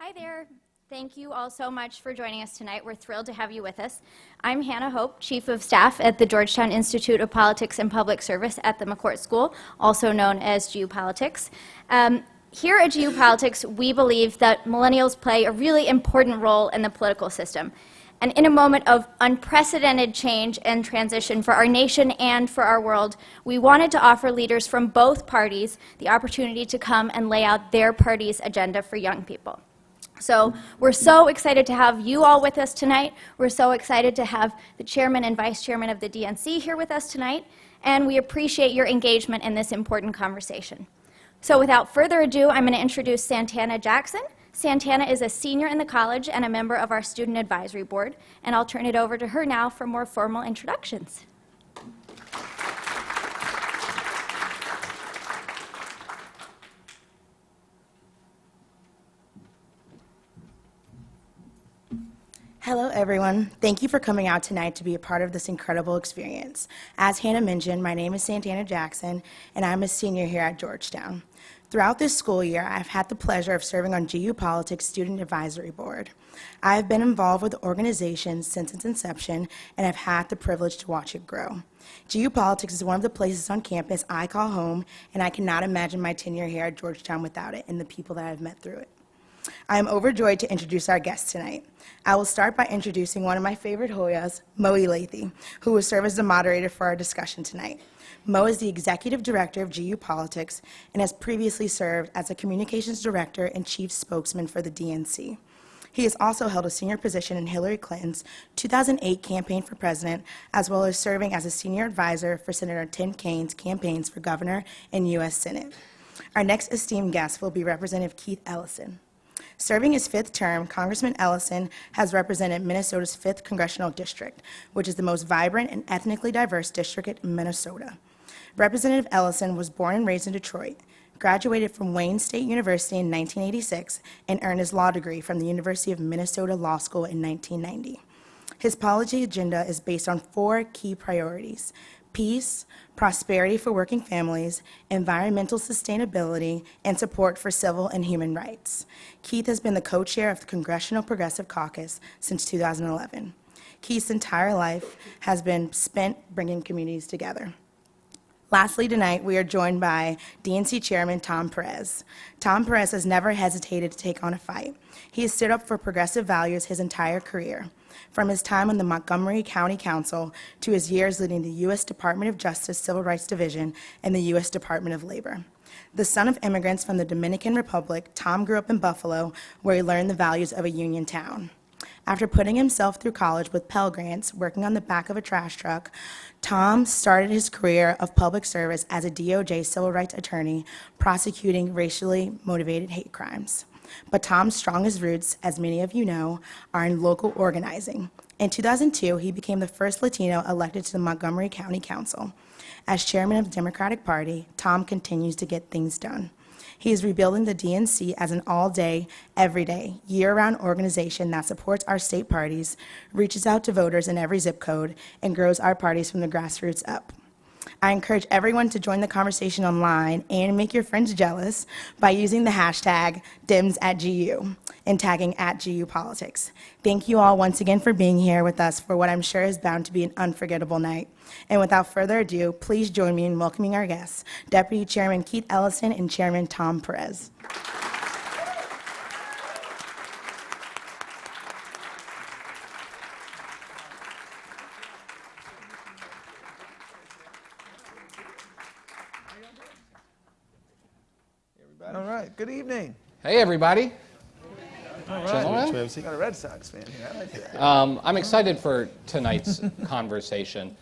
Hi there. Thank you all so much for joining us tonight. We're thrilled to have you with us. I'm Hannah Hope, Chief of Staff at the Georgetown Institute of Politics and Public Service at the McCourt School, also known as GU Politics. Here at GU Politics, we believe that millennials play a really important role in the political system. And in a moment of unprecedented change and transition for our nation and for our world, we wanted to offer leaders from both parties the opportunity to come and lay out their party's agenda for young people. So we're so excited to have you all with us tonight. We're so excited to have the chairman and vice chairman of the DNC here with us tonight, and we appreciate your engagement in this important conversation. So without further ado, I'm going to introduce Santana Jackson. Santana is a senior in the college and a member of our student advisory board, and I'll turn it over to her now for more formal introductions. Hello, everyone. Thank you for coming out tonight to be a part of this incredible experience. As Hannah mentioned, my name is Santana Jackson, and I'm a senior here at Georgetown. Throughout this school year, I've had the pleasure of serving on GU Politics Student Advisory Board. I have been involved with the organization since its inception, and I've had the privilege to watch it grow. GU Politics is one of the places on campus I call home, and I cannot imagine my tenure here at Georgetown without it and the people that I've met through it. I am overjoyed to introduce our guests tonight. I will start by introducing one of my favorite Hoyas, Mo Lathy, who will serve as the moderator for our discussion tonight. Mo is the Executive Director of GU Politics and has previously served as a Communications Director and Chief Spokesman for the DNC. He has also held a senior position in Hillary Clinton's 2008 campaign for president, as well as serving as a senior advisor for Senator Tim Kaine's campaigns for governor and U.S. Senate. Our next esteemed guest will be Representative Keith Ellison. Serving his fifth term, Congressman Ellison has represented Minnesota's 5th Congressional District, which is the most vibrant and ethnically diverse district in Minnesota. Representative Ellison was born and raised in Detroit, graduated from Wayne State University in 1986, and earned his law degree from the University of Minnesota Law School in 1990. His policy agenda is based on 4 key priorities: peace, prosperity for working families, environmental sustainability, and support for civil and human rights. Keith has been the co-chair of the Congressional Progressive Caucus since 2011. Keith's entire life has been spent bringing communities together. Lastly, tonight, we are joined by DNC Chairman Tom Perez. Tom Perez has never hesitated to take on a fight. He has stood up for progressive values his entire career, from his time on the Montgomery County Council to his years leading the U.S. Department of Justice Civil Rights Division and the U.S. Department of Labor. The son of immigrants from the Dominican Republic, Tom grew up in Buffalo, where he learned the values of a union town. After putting himself through college with Pell Grants, working on the back of a trash truck, Tom started his career of public service as a DOJ civil rights attorney, prosecuting racially motivated hate crimes. But Tom's strongest roots, as many of you know, are in local organizing. In 2002, he became the first Latino elected to the Montgomery County Council. As chairman of the Democratic Party, Tom continues to get things done. He is rebuilding the DNC as an all-day, everyday, year-round organization that supports our state parties, reaches out to voters in every zip code, and grows our parties from the grassroots up. I encourage everyone to join the conversation online and make your friends jealous by using the hashtag DimsAtGU and tagging @GUPolitics. Thank you all once again for being here with us for what I'm sure is bound to be an unforgettable night. And without further ado, please join me in welcoming our guests, Deputy Chairman Keith Ellison and Chairman Tom Perez. All right, good evening. Hey, everybody. All Gentlemen. right, you got a Red Sox fan here. I like that. I'm excited for tonight's conversation.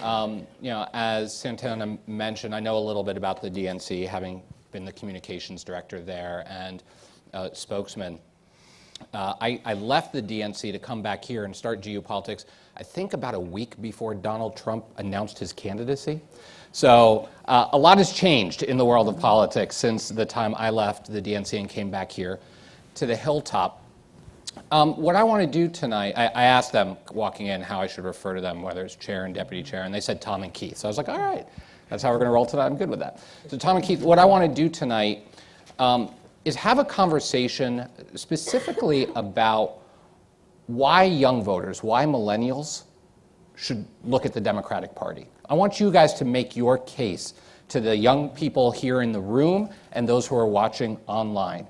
As Santana mentioned, I know a little bit about the DNC, having been the communications director there and spokesman. I left the DNC to come back here and start GU Politics, I think about a week before Donald Trump announced his candidacy. So a lot has changed in the world of politics since the time I left the DNC and came back here to the Hilltop. What I want to do tonight, I asked them walking in how I should refer to them, whether it's chair and deputy chair, and they said Tom and Keith. So I was like, all right, that's how we're going to roll tonight. I'm good with that. So Tom and Keith, what I want to do tonight, is have a conversation specifically about why young voters, why millennials should look at the Democratic Party. I want you guys to make your case to the young people here in the room and those who are watching online.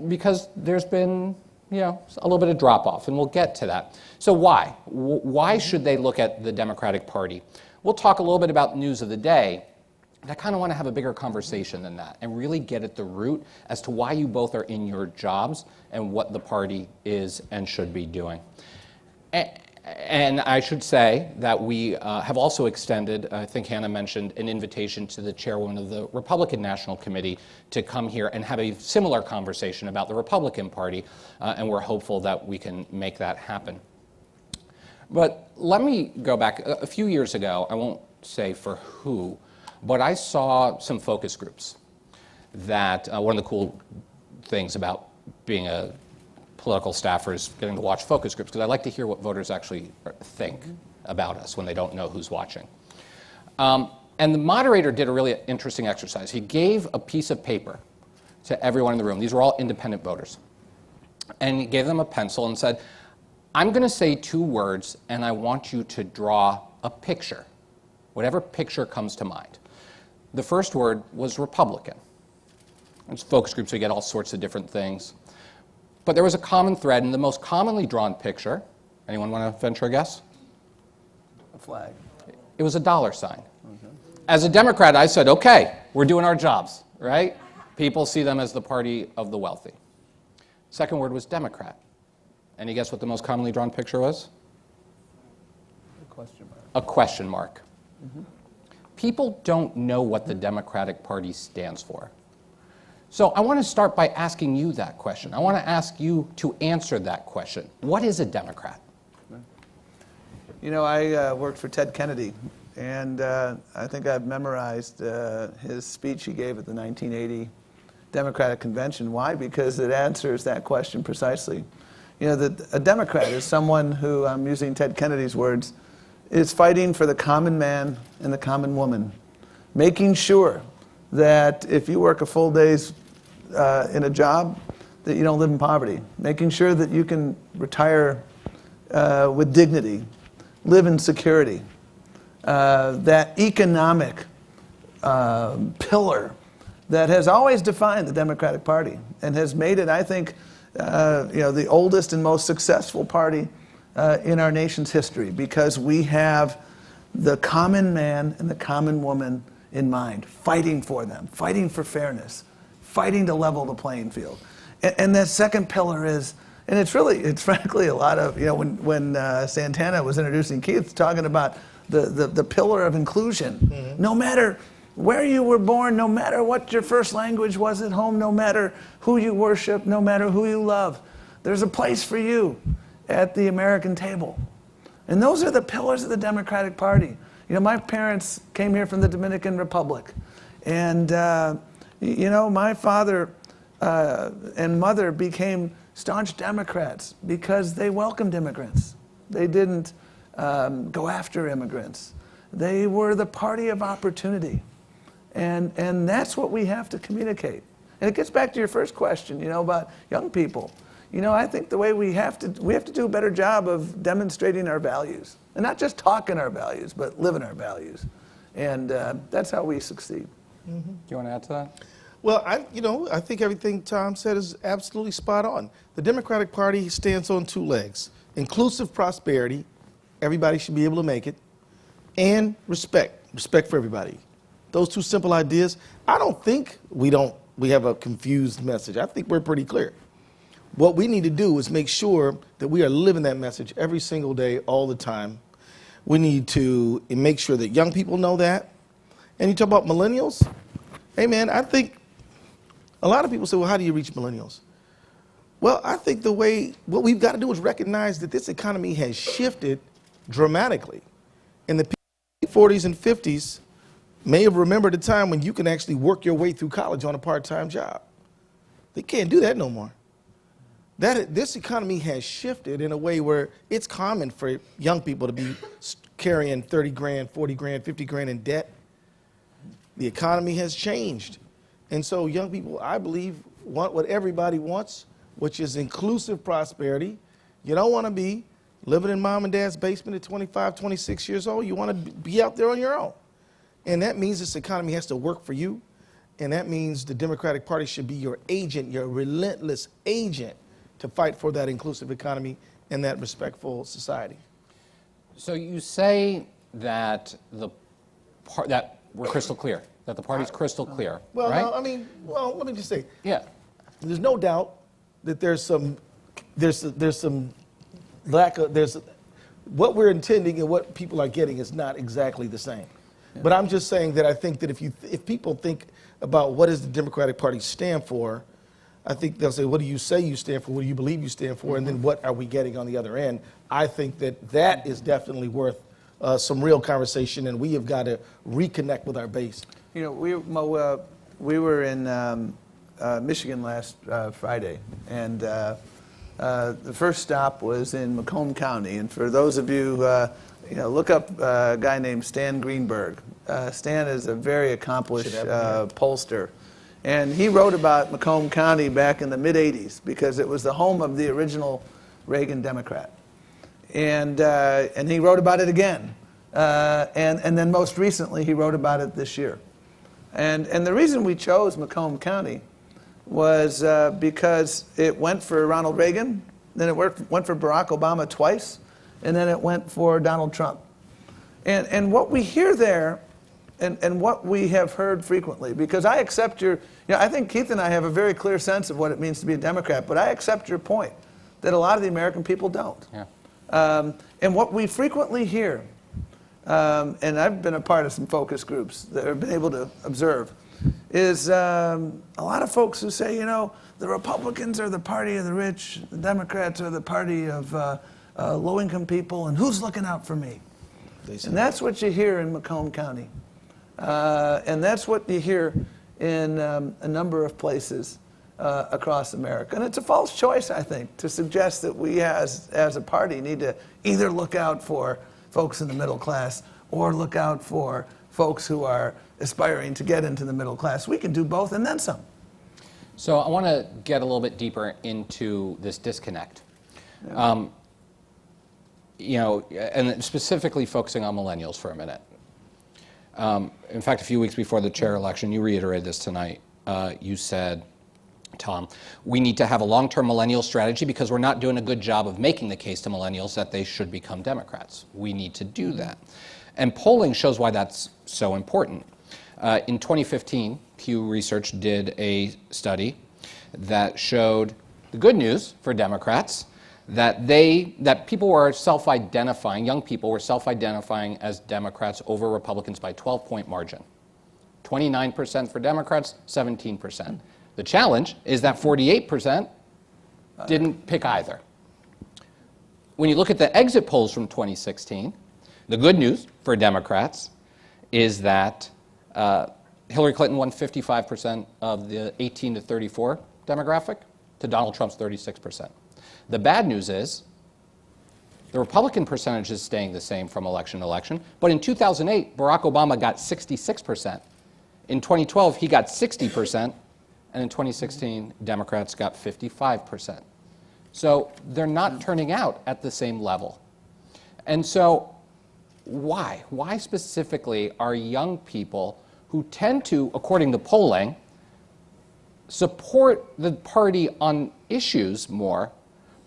Because there's been, a little bit of drop-off, and we'll get to that. So why? Why should they look at the Democratic Party? We'll talk a little bit about news of the day, but I kind of want to have a bigger conversation than that and really get at the root as to why you both are in your jobs and what the party is and should be doing. And I should say that we have also extended, I think Hannah mentioned, an invitation to the chairwoman of the Republican National Committee to come here and have a similar conversation about the Republican Party, and we're hopeful that we can make that happen. But let me go back. A few years ago, I won't say for who, but I saw some focus groups that one of the cool things about being a political staffer is getting to watch focus groups, because I like to hear what voters actually think about us when they don't know who's watching. And the moderator did a really interesting exercise. He gave a piece of paper to everyone in the room. These were all independent voters. And he gave them a pencil and said, I'm going to say 2 words, and I want you to draw a picture, whatever picture comes to mind. The first word was Republican. It's focus groups, we get all sorts of different things. But there was a common thread, and the most commonly drawn picture, anyone want to venture a guess? A flag. It was a dollar sign. Okay. As a Democrat, I said, okay, we're doing our jobs, right? People see them as the party of the wealthy. Second word was Democrat. Any guess what the most commonly drawn picture was? A question mark. A question mark. Mm-hmm. People don't know what the Democratic Party stands for. So I want to start by asking you that question. I want to ask you to answer that question. What is a Democrat? I worked for Ted Kennedy, and I think I've memorized his speech he gave at the 1980 Democratic Convention. Why? Because it answers that question precisely. A Democrat is someone who, I'm using Ted Kennedy's words, is fighting for the common man and the common woman, making sure that if you work a full day's in a job, that you don't live in poverty, making sure that you can retire with dignity, live in security, that economic pillar that has always defined the Democratic Party and has made it, I think, the oldest and most successful party in our nation's history, because we have the common man and the common woman in mind, fighting for them, fighting for fairness, fighting to level the playing field. And that second pillar is, and it's frankly a lot of, when Santana was introducing Keith, talking about the pillar of inclusion. Mm-hmm. No matter where you were born, no matter what your first language was at home, no matter who you worship, no matter who you love, there's a place for you at the American table. And those are the pillars of the Democratic Party. My parents came here from the Dominican Republic, and my father and mother became staunch Democrats because they welcomed immigrants. They didn't go after immigrants. They were the party of opportunity, and that's what we have to communicate. And it gets back to your first question, about young people. I think the way we have to do a better job of demonstrating our values, and not just talking our values, but living our values, and that's how we succeed. Mm-hmm. Do you want to add to that? Well, I think everything Tom said is absolutely spot on. The Democratic Party stands on 2 legs: inclusive prosperity, everybody should be able to make it, and respect for everybody. Those 2 simple ideas. I don't think we have a confused message. I think we're pretty clear. What we need to do is make sure that we are living that message every single day, all the time. We need to make sure that young people know that. And you talk about millennials. Hey, man, I think a lot of people say, well, how do you reach millennials? Well, I think what we've got to do is recognize that this economy has shifted dramatically. In the 40s and 50s, may have remembered a time when you can actually work your way through college on a part-time job. They can't do that no more. This economy has shifted in a way where it's common for young people to be carrying 30 grand, 40 grand, 50 grand in debt. The economy has changed. And so young people, I believe, want what everybody wants, which is inclusive prosperity. You don't want to be living in mom and dad's basement at 25, 26 years old. You want to be out there on your own. And that means this economy has to work for you. And that means the Democratic Party should be your agent, your relentless agent to fight for that inclusive economy and that respectful society. So you say that that we're crystal clear, that the party's crystal clear, Well, right? no, I mean, well, let me just say, Yeah. there's no doubt that there's some lack of, what we're intending and what people are getting is not exactly the same. Yeah. But I'm just saying that I think that if people think about what does the Democratic Party stand for, I think they'll say, what do you say you stand for? What do you believe you stand for? And then what are we getting on the other end? I think that is definitely worth some real conversation, and we have got to reconnect with our base. You know, we were in Michigan last Friday, and the first stop was in Macomb County. And for those of you, look up a guy named Stan Greenberg. Stan is a very accomplished pollster. And he wrote about Macomb County back in the mid-'80s because it was the home of the original Reagan Democrat. And he wrote about it again. And then most recently, he wrote about it this year. And the reason we chose Macomb County was because it went for Ronald Reagan, then it went for Barack Obama twice, and then it went for Donald Trump. And what we hear there, and what we have heard frequently, because I accept I think Keith and I have a very clear sense of what it means to be a Democrat, but I accept your point that a lot of the American people don't. Yeah. And what we frequently hear, and I've been a part of some focus groups that have been able to observe, is a lot of folks who say, the Republicans are the party of the rich, the Democrats are the party of low-income people, and who's looking out for me? And that's what you hear in Macomb County. And that's what you hear in a number of places across America. And it's a false choice, I think, to suggest that we as a party need to either look out for folks in the middle class or look out for folks who are aspiring to get into the middle class. We can do both and then some. So I want to get a little bit deeper into this disconnect. Yeah. And specifically focusing on millennials for a minute. In fact, a few weeks before the chair election, you reiterated this tonight. You said, Tom, we need to have a long-term millennial strategy because we're not doing a good job of making the case to millennials that they should become Democrats. We need to do that. And polling shows why that's so important. In 2015, Pew Research did a study that showed the good news for Democrats, that people were self-identifying, young people were self-identifying as Democrats over Republicans by 12-point margin. 29% for Democrats, 17%. The challenge is that 48% didn't pick either. When you look at the exit polls from 2016, the good news for Democrats is that Hillary Clinton won 55% of the 18 to 34 demographic to Donald Trump's 36%. The bad news is the Republican percentage is staying the same from election to election, but in 2008, Barack Obama got 66%. In 2012, he got 60%, and in 2016, Democrats got 55%. So they're not turning out at the same level. And so why? Why specifically are young people who tend to, according to polling, support the party on issues more,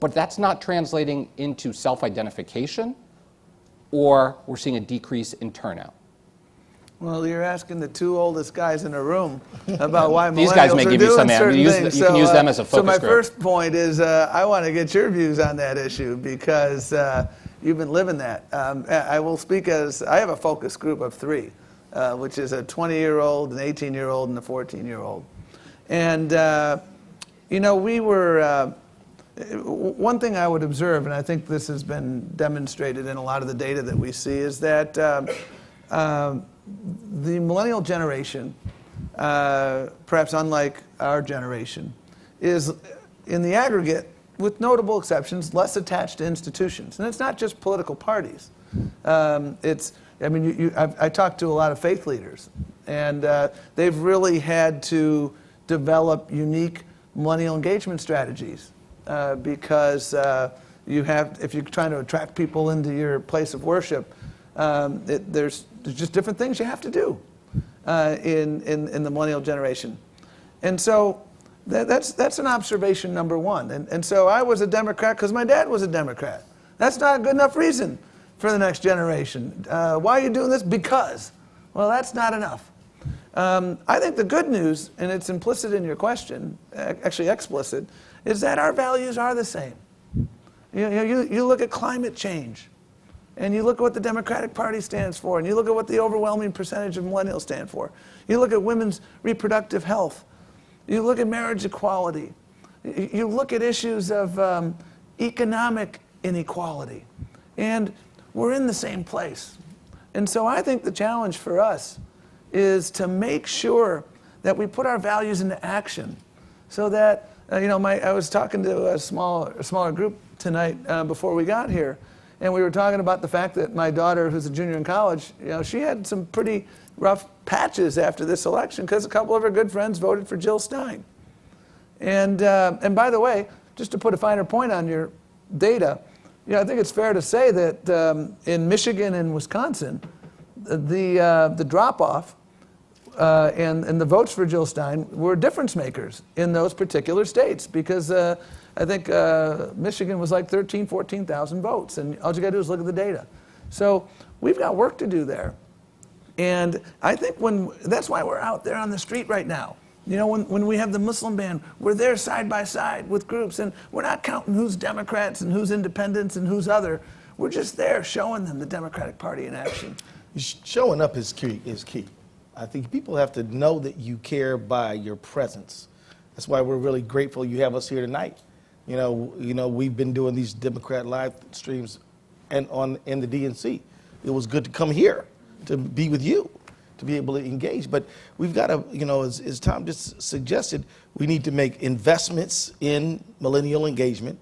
but that's not translating into self-identification, or we're seeing a decrease in turnout? Well, you're asking the two oldest guys in the room about why millennials These guys may are give you doing some certain things. You can use them as a focus So my group. first point is I want to get your views on that issue because you've been living that. I will speak as I have a focus group of three, which is a 20-year-old, an 18-year-old, and a 14-year-old. And, we were, one thing I would observe, and I think this has been demonstrated in a lot of the data that we see, is that the millennial generation, perhaps unlike our generation, is in the aggregate, with notable exceptions, less attached to institutions. And it's not just political parties. I talked to a lot of faith leaders, And they've really had to develop unique millennial engagement strategies because if you're trying to attract people into your place of worship, there's just different things you have to do in the millennial generation. And so that's an observation number one. And so I was a Democrat because my dad was a Democrat. That's not a good enough reason for the next generation. Why are you doing this? Because. Well, that's not enough. I think the good news, and it's implicit in your question, actually explicit, is that our values are the same. You look at climate change, and you look at what the Democratic Party stands for, and you look at what the overwhelming percentage of millennials stand for. You look at women's reproductive health. You look at marriage equality. You look at issues of economic inequality. And we're in the same place. And so I think the challenge for us is to make sure that we put our values into action so that, I was talking to a smaller group tonight before we got here, and we were talking about the fact that my daughter, who's a junior in college, she had some pretty rough patches after this election because a couple of her good friends voted for Jill Stein. And by the way, just to put a finer point on your data, I think it's fair to say that in Michigan and Wisconsin, the drop-off and the votes for Jill Stein were difference makers in those particular states because I think Michigan was like 13,000, 14,000 votes, and all you got to do is look at the data. So we've got work to do there. And I think that's why we're out there on the street right now. When we have the Muslim ban, we're there side by side with groups, and we're not counting who's Democrats and who's independents and who's other. We're just there showing them the Democratic Party in action. Showing up is key. I think people have to know that you care by your presence. That's why we're really grateful you have us here tonight. We've been doing these Democrat live streams in the DNC. It was good to come here to be with you, to be able to engage. But we've got to, as Tom just suggested, we need to make investments in millennial engagement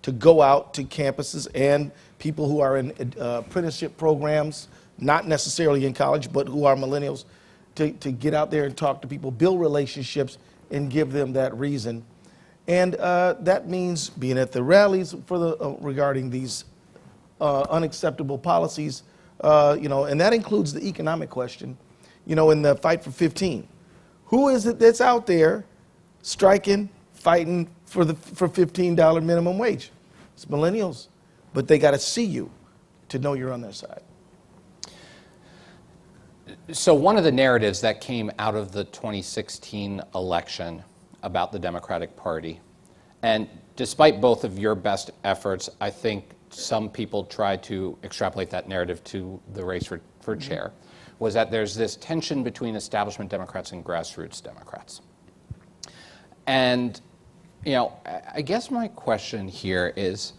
to go out to campuses and people who are in apprenticeship programs, not necessarily in college, but who are millennials, to get out there and talk to people, build relationships, and give them that reason. And that means being at the rallies for regarding these unacceptable policies, and that includes the economic question. In the Fight for 15, who is it that's out there striking, fighting for $15 minimum wage? It's millennials, but they got to see you to know you're on their side. So one of the narratives that came out of the 2016 election about the Democratic Party, and despite both of your best efforts, I think some people tried to extrapolate that narrative to the race for chair, was that there's this tension between establishment Democrats and grassroots Democrats. And, I guess my question here is,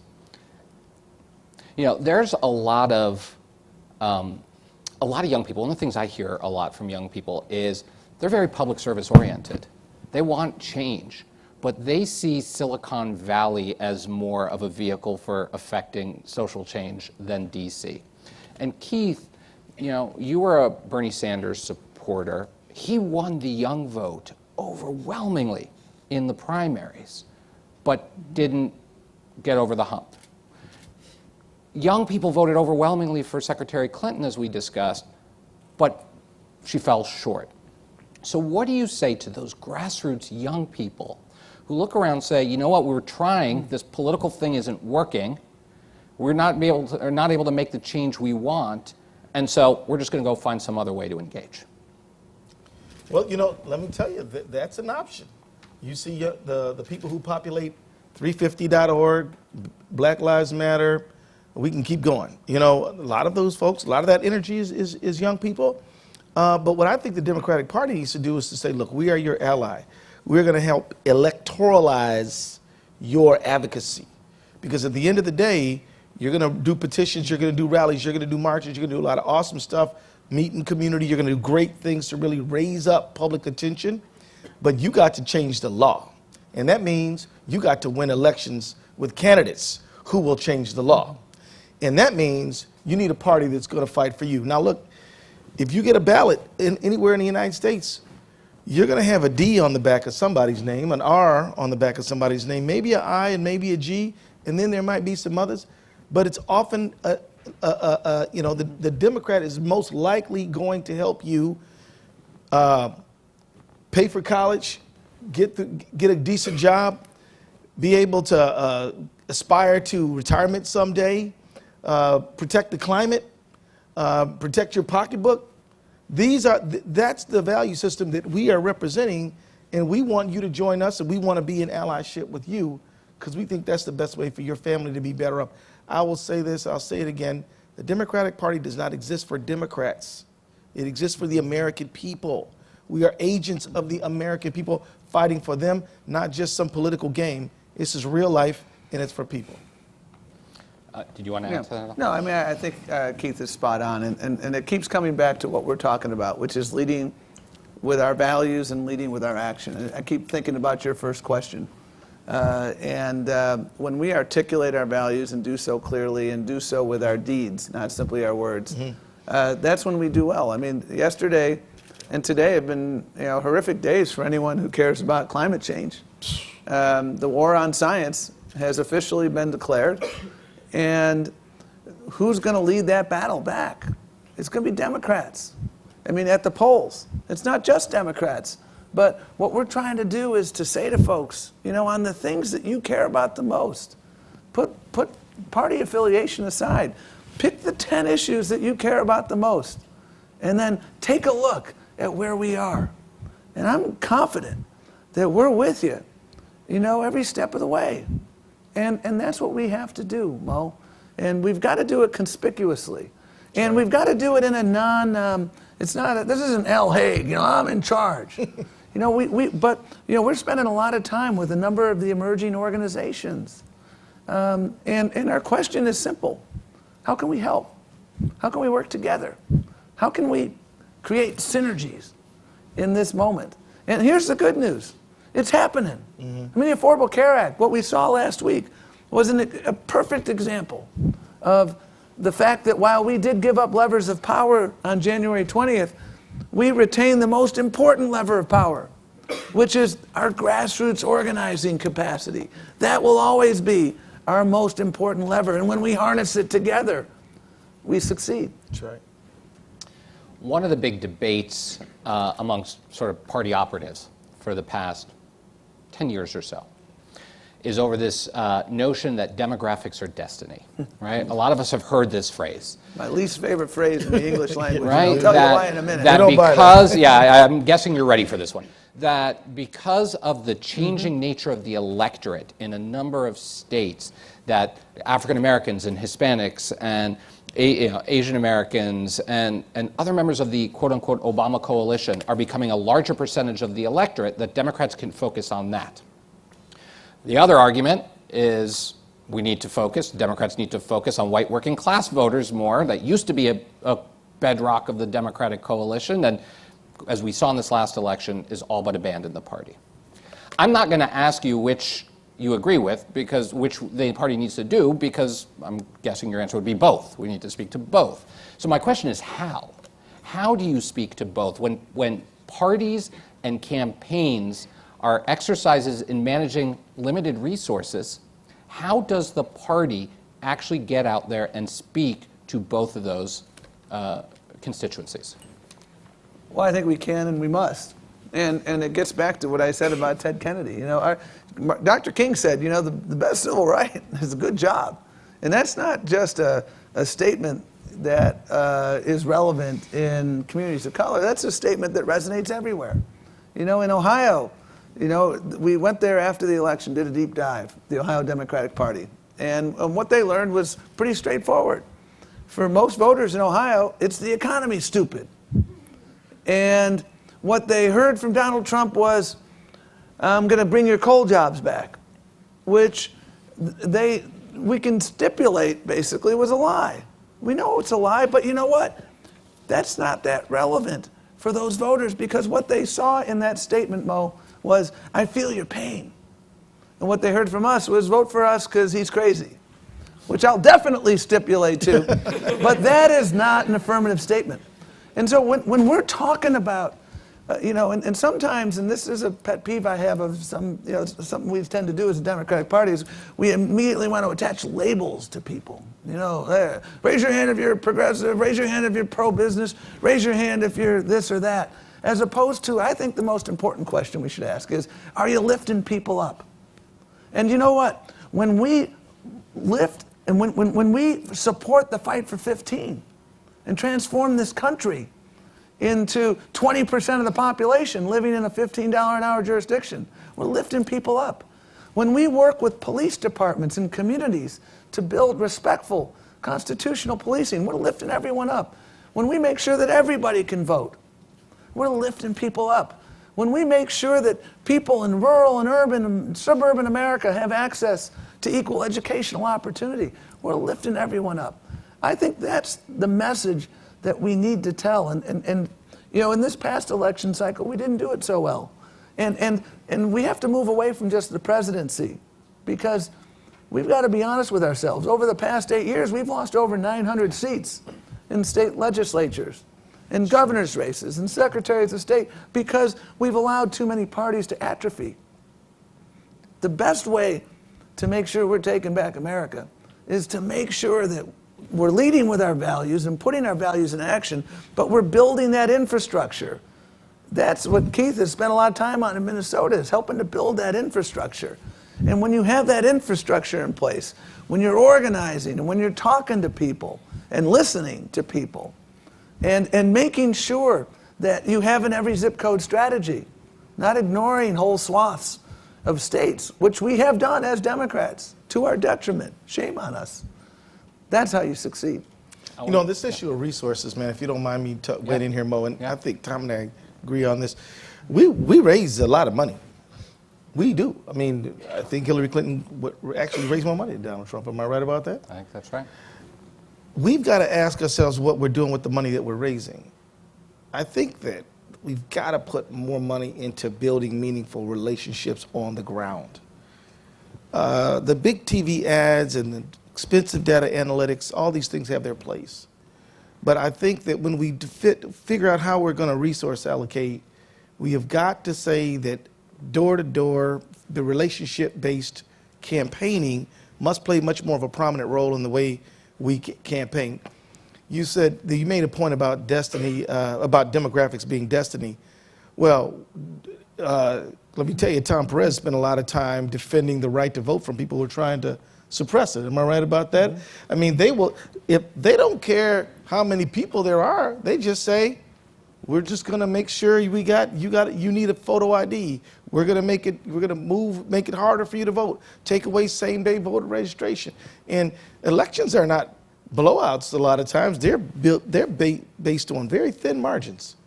there's a lot of young people. One of the things I hear a lot from young people is they're very public service oriented. They want change, but they see Silicon Valley as more of a vehicle for affecting social change than DC. And Keith, you were a Bernie Sanders supporter. He won the young vote overwhelmingly in the primaries, but didn't get over the hump. Young people voted overwhelmingly for Secretary Clinton, as we discussed, but she fell short. So what do you say to those grassroots young people who look around and say, we're trying, this political thing isn't working, we're not able to make the change we want, and so we're just going to go find some other way to engage? Well, let me tell you, that's an option. You see the people who populate 350.org, Black Lives Matter, we can keep going. A lot of those folks, a lot of that energy is young people. But what I think the Democratic Party needs to do is to say, look, we are your ally. We're going to help electoralize your advocacy. Because at the end of the day, you're going to do petitions, you're going to do rallies, you're going to do marches, you're going to do a lot of awesome stuff, meeting community, you're going to do great things to really raise up public attention. But you got to change the law. And that means you got to win elections with candidates who will change the law. And that means you need a party that's going to fight for you. Now, look, if you get a ballot anywhere in the United States, you're going to have a D on the back of somebody's name, an R on the back of somebody's name, maybe an I and maybe a G, and then there might be some others. But it's often, the Democrat is most likely going to help you pay for college, get a decent job, be able to aspire to retirement someday, protect the climate, protect your pocketbook. That's the value system that we are representing, and we want you to join us, and we want to be in allyship with you because we think that's the best way for your family to be better up. I will say this, I'll say it again, the Democratic Party does not exist for Democrats. It exists for the American people. We are agents of the American people fighting for them, not just some political game. This is real life, and it's for people. Did you want to answer that? No, I mean, I think Keith is spot on, and it keeps coming back to what we're talking about, which is leading with our values and leading with our action. And I keep thinking about your first question. When we articulate our values and do so clearly and do so with our deeds, not simply our words, that's when we do well. I mean, yesterday and today have been horrific days for anyone who cares about climate change. The war on science has officially been declared. And who's going to lead that battle back? It's going to be Democrats. I mean, at the polls. It's not just Democrats. But what we're trying to do is to say to folks, on the things that you care about the most, put party affiliation aside. Pick the 10 issues that you care about the most. And then take a look at where we are. And I'm confident that we're with you, every step of the way. And that's what we have to do, Mo. And we've got to do it conspicuously. And we've got to do it in a this isn't El Hague, I'm in charge. But we're spending a lot of time with a number of the emerging organizations. And our question is simple. How can we help? How can we work together? How can we create synergies in this moment? And here's the good news. It's happening. I mean, the Affordable Care Act, what we saw last week, was a perfect example of the fact that while we did give up levers of power on January 20th, we retained the most important lever of power, which is our grassroots organizing capacity. That will always be our most important lever. And when we harness it together, we succeed. That's right. One of the big debates amongst sort of party operatives for the past 10 years or so is over this notion that demographics are destiny, right? A lot of us have heard this phrase. My least favorite phrase in the English language. Right? I'll tell you why in a minute. That because, I'm guessing you're ready for this one. That because of the changing nature of the electorate in a number of states, that African Americans and Hispanics and Asian Americans and other members of the quote-unquote Obama coalition are becoming a larger percentage of the electorate, that Democrats can focus on that. The other argument is Democrats need to focus on white working class voters more. That used to be a bedrock of the Democratic coalition, and as we saw in this last election, is all but abandoned the party. I'm not going to ask you which you agree with, because which the party needs to do, because I'm guessing your answer would be both. We need to speak to both. So my question is how? How do you speak to both? When parties and campaigns are exercises in managing limited resources, how does the party actually get out there and speak to both of those constituencies? Well, I think we can and we must. And it gets back to what I said about Ted Kennedy. Dr. King said, the best civil right is a good job. And that's not just a statement that is relevant in communities of color. That's a statement that resonates everywhere. In Ohio, we went there after the election, did a deep dive, the Ohio Democratic Party. And what they learned was pretty straightforward. For most voters in Ohio, it's the economy, stupid. And what they heard from Donald Trump was, I'm going to bring your coal jobs back, which we can stipulate basically was a lie. We know it's a lie, but you know what? That's not that relevant for those voters, because what they saw in that statement, Mo, was, I feel your pain. And what they heard from us was, vote for us because he's crazy, which I'll definitely stipulate to. But that is not an affirmative statement. And so when we're talking about, and sometimes, and this is a pet peeve I have of something we tend to do as a Democratic Party is we immediately want to attach labels to people. Raise your hand if you're progressive, raise your hand if you're pro-business, raise your hand if you're this or that. As opposed to, I think the most important question we should ask is, are you lifting people up? And you know what? When we lift and when we support the fight for 15 and transform this country into 20% of the population living in a $15 an hour jurisdiction, we're lifting people up. When we work with police departments and communities to build respectful constitutional policing, we're lifting everyone up. When we make sure that everybody can vote, we're lifting people up. When we make sure that people in rural and urban and suburban America have access to equal educational opportunity, we're lifting everyone up. I think that's the message that we need to tell. And in this past election cycle, we didn't do it so well. And we have to move away from just the presidency, because we've got to be honest with ourselves. Over the past 8 years, we've lost over 900 seats in state legislatures, in governor's races, and secretaries of state, because we've allowed too many parties to atrophy. The best way to make sure we're taking back America is to make sure that we're leading with our values and putting our values in action, but we're building that infrastructure. That's what Keith has spent a lot of time on in Minnesota, is helping to build that infrastructure. And when you have that infrastructure in place, when you're organizing and when you're talking to people and listening to people and making sure that you have an every zip code strategy, not ignoring whole swaths of states, which we have done as Democrats to our detriment. Shame on us. That's how you succeed. This issue of resources, man, if you don't mind me waiting in here, Mo, and I think Tom and I agree on this. We raise a lot of money. We do. I mean, I think Hillary Clinton would actually raise more money than Donald Trump. Am I right about that? I think that's right. We've got to ask ourselves what we're doing with the money that we're raising. I think that we've got to put more money into building meaningful relationships on the ground. The big TV ads and the expensive data analytics, all these things have their place. But I think that when we figure out how we're going to resource allocate, we have got to say that door-to-door, the relationship-based campaigning must play much more of a prominent role in the way we campaign. You said that you made a point about destiny, about demographics being destiny. Well, let me tell you, Tom Perez spent a lot of time defending the right to vote from people who are trying to suppress it. Am I right about that? Mm-hmm. I mean, they will, if they don't care how many people there are, they just say, we're just going to make sure you need a photo ID. We're going to make it harder for you to vote. Take away same-day voter registration. And elections are not blowouts a lot of times. They're based on very thin margins.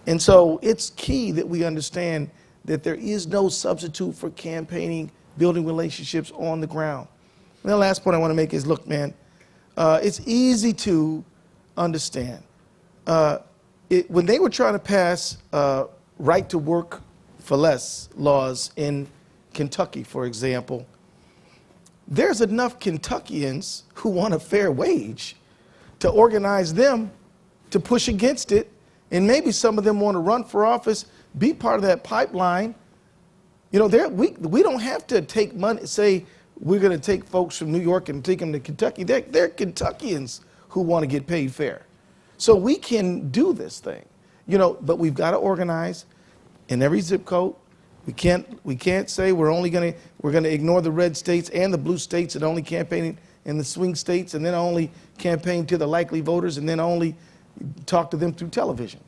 And so it's key that we understand that there is no substitute for campaigning, building relationships on the ground. And the last point I want to make is, look, man, it's easy to understand. When they were trying to pass right to work for less laws in Kentucky, for example, there's enough Kentuckians who want a fair wage to organize them to push against it, and maybe some of them want to run for office, be part of that pipeline. We don't have to take money, say we're going to take folks from New York and take them to Kentucky. They're Kentuckians who want to get paid fair. So we can do this thing, but we've got to organize in every zip code. We can't say we're going to ignore the red states and the blue states and only campaign in the swing states, and then only campaign to the likely voters, and then only talk to them through television.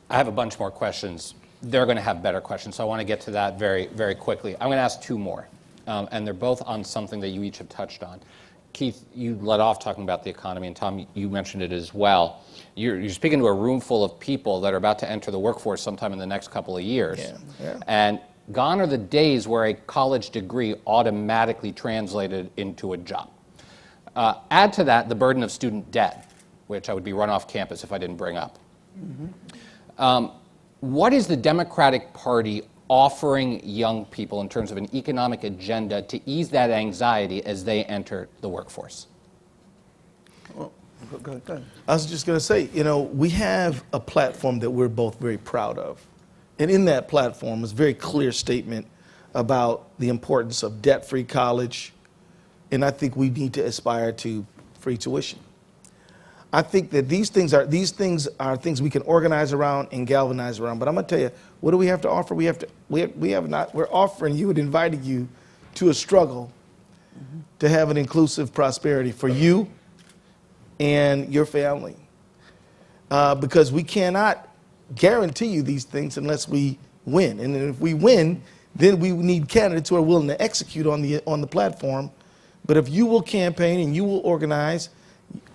I have a bunch more questions. They're going to have better questions, so I want to get to that very, very quickly. I'm going to ask two more, and they're both on something that you each have touched on. Keith, you led off talking about the economy, and Tom, you mentioned it as well. You're speaking to a room full of people that are about to enter the workforce sometime in the next couple of years. Yeah. And gone are the days where a college degree automatically translated into a job. Add to that the burden of student debt, which I would be run off campus if I didn't bring up. Mm-hmm. What is the Democratic Party offering young people in terms of an economic agenda to ease that anxiety as they enter the workforce? Well, Go ahead. I was just going to say, we have a platform that we're both very proud of. And in that platform is a very clear statement about the importance of debt-free college. And I think we need to aspire to free tuition. I think that these things are things we can organize around and galvanize around. But I'm going to tell you, what do we have to offer? We're offering you and inviting you to a struggle to have an inclusive prosperity for you and your family. Because we cannot guarantee you these things unless we win. And if we win, then we need candidates who are willing to execute on the platform. But if you will campaign and you will organize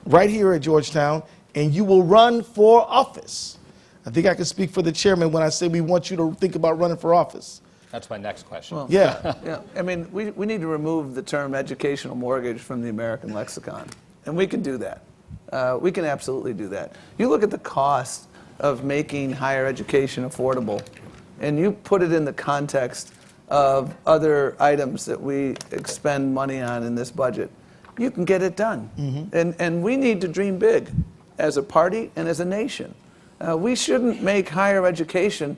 right here at Georgetown and you will run for office, I think I can speak for the chairman when I say we want you to think about running for office. That's my next question. Well, Yeah. Yeah, I mean, we need to remove the term educational mortgage from the American lexicon, and we can do that. We can absolutely do that. You look at the cost of making higher education affordable, and you put it in the context of other items that we expend money on in this budget, you can get it done. And we need to dream big as a party and as a nation. We shouldn't make higher education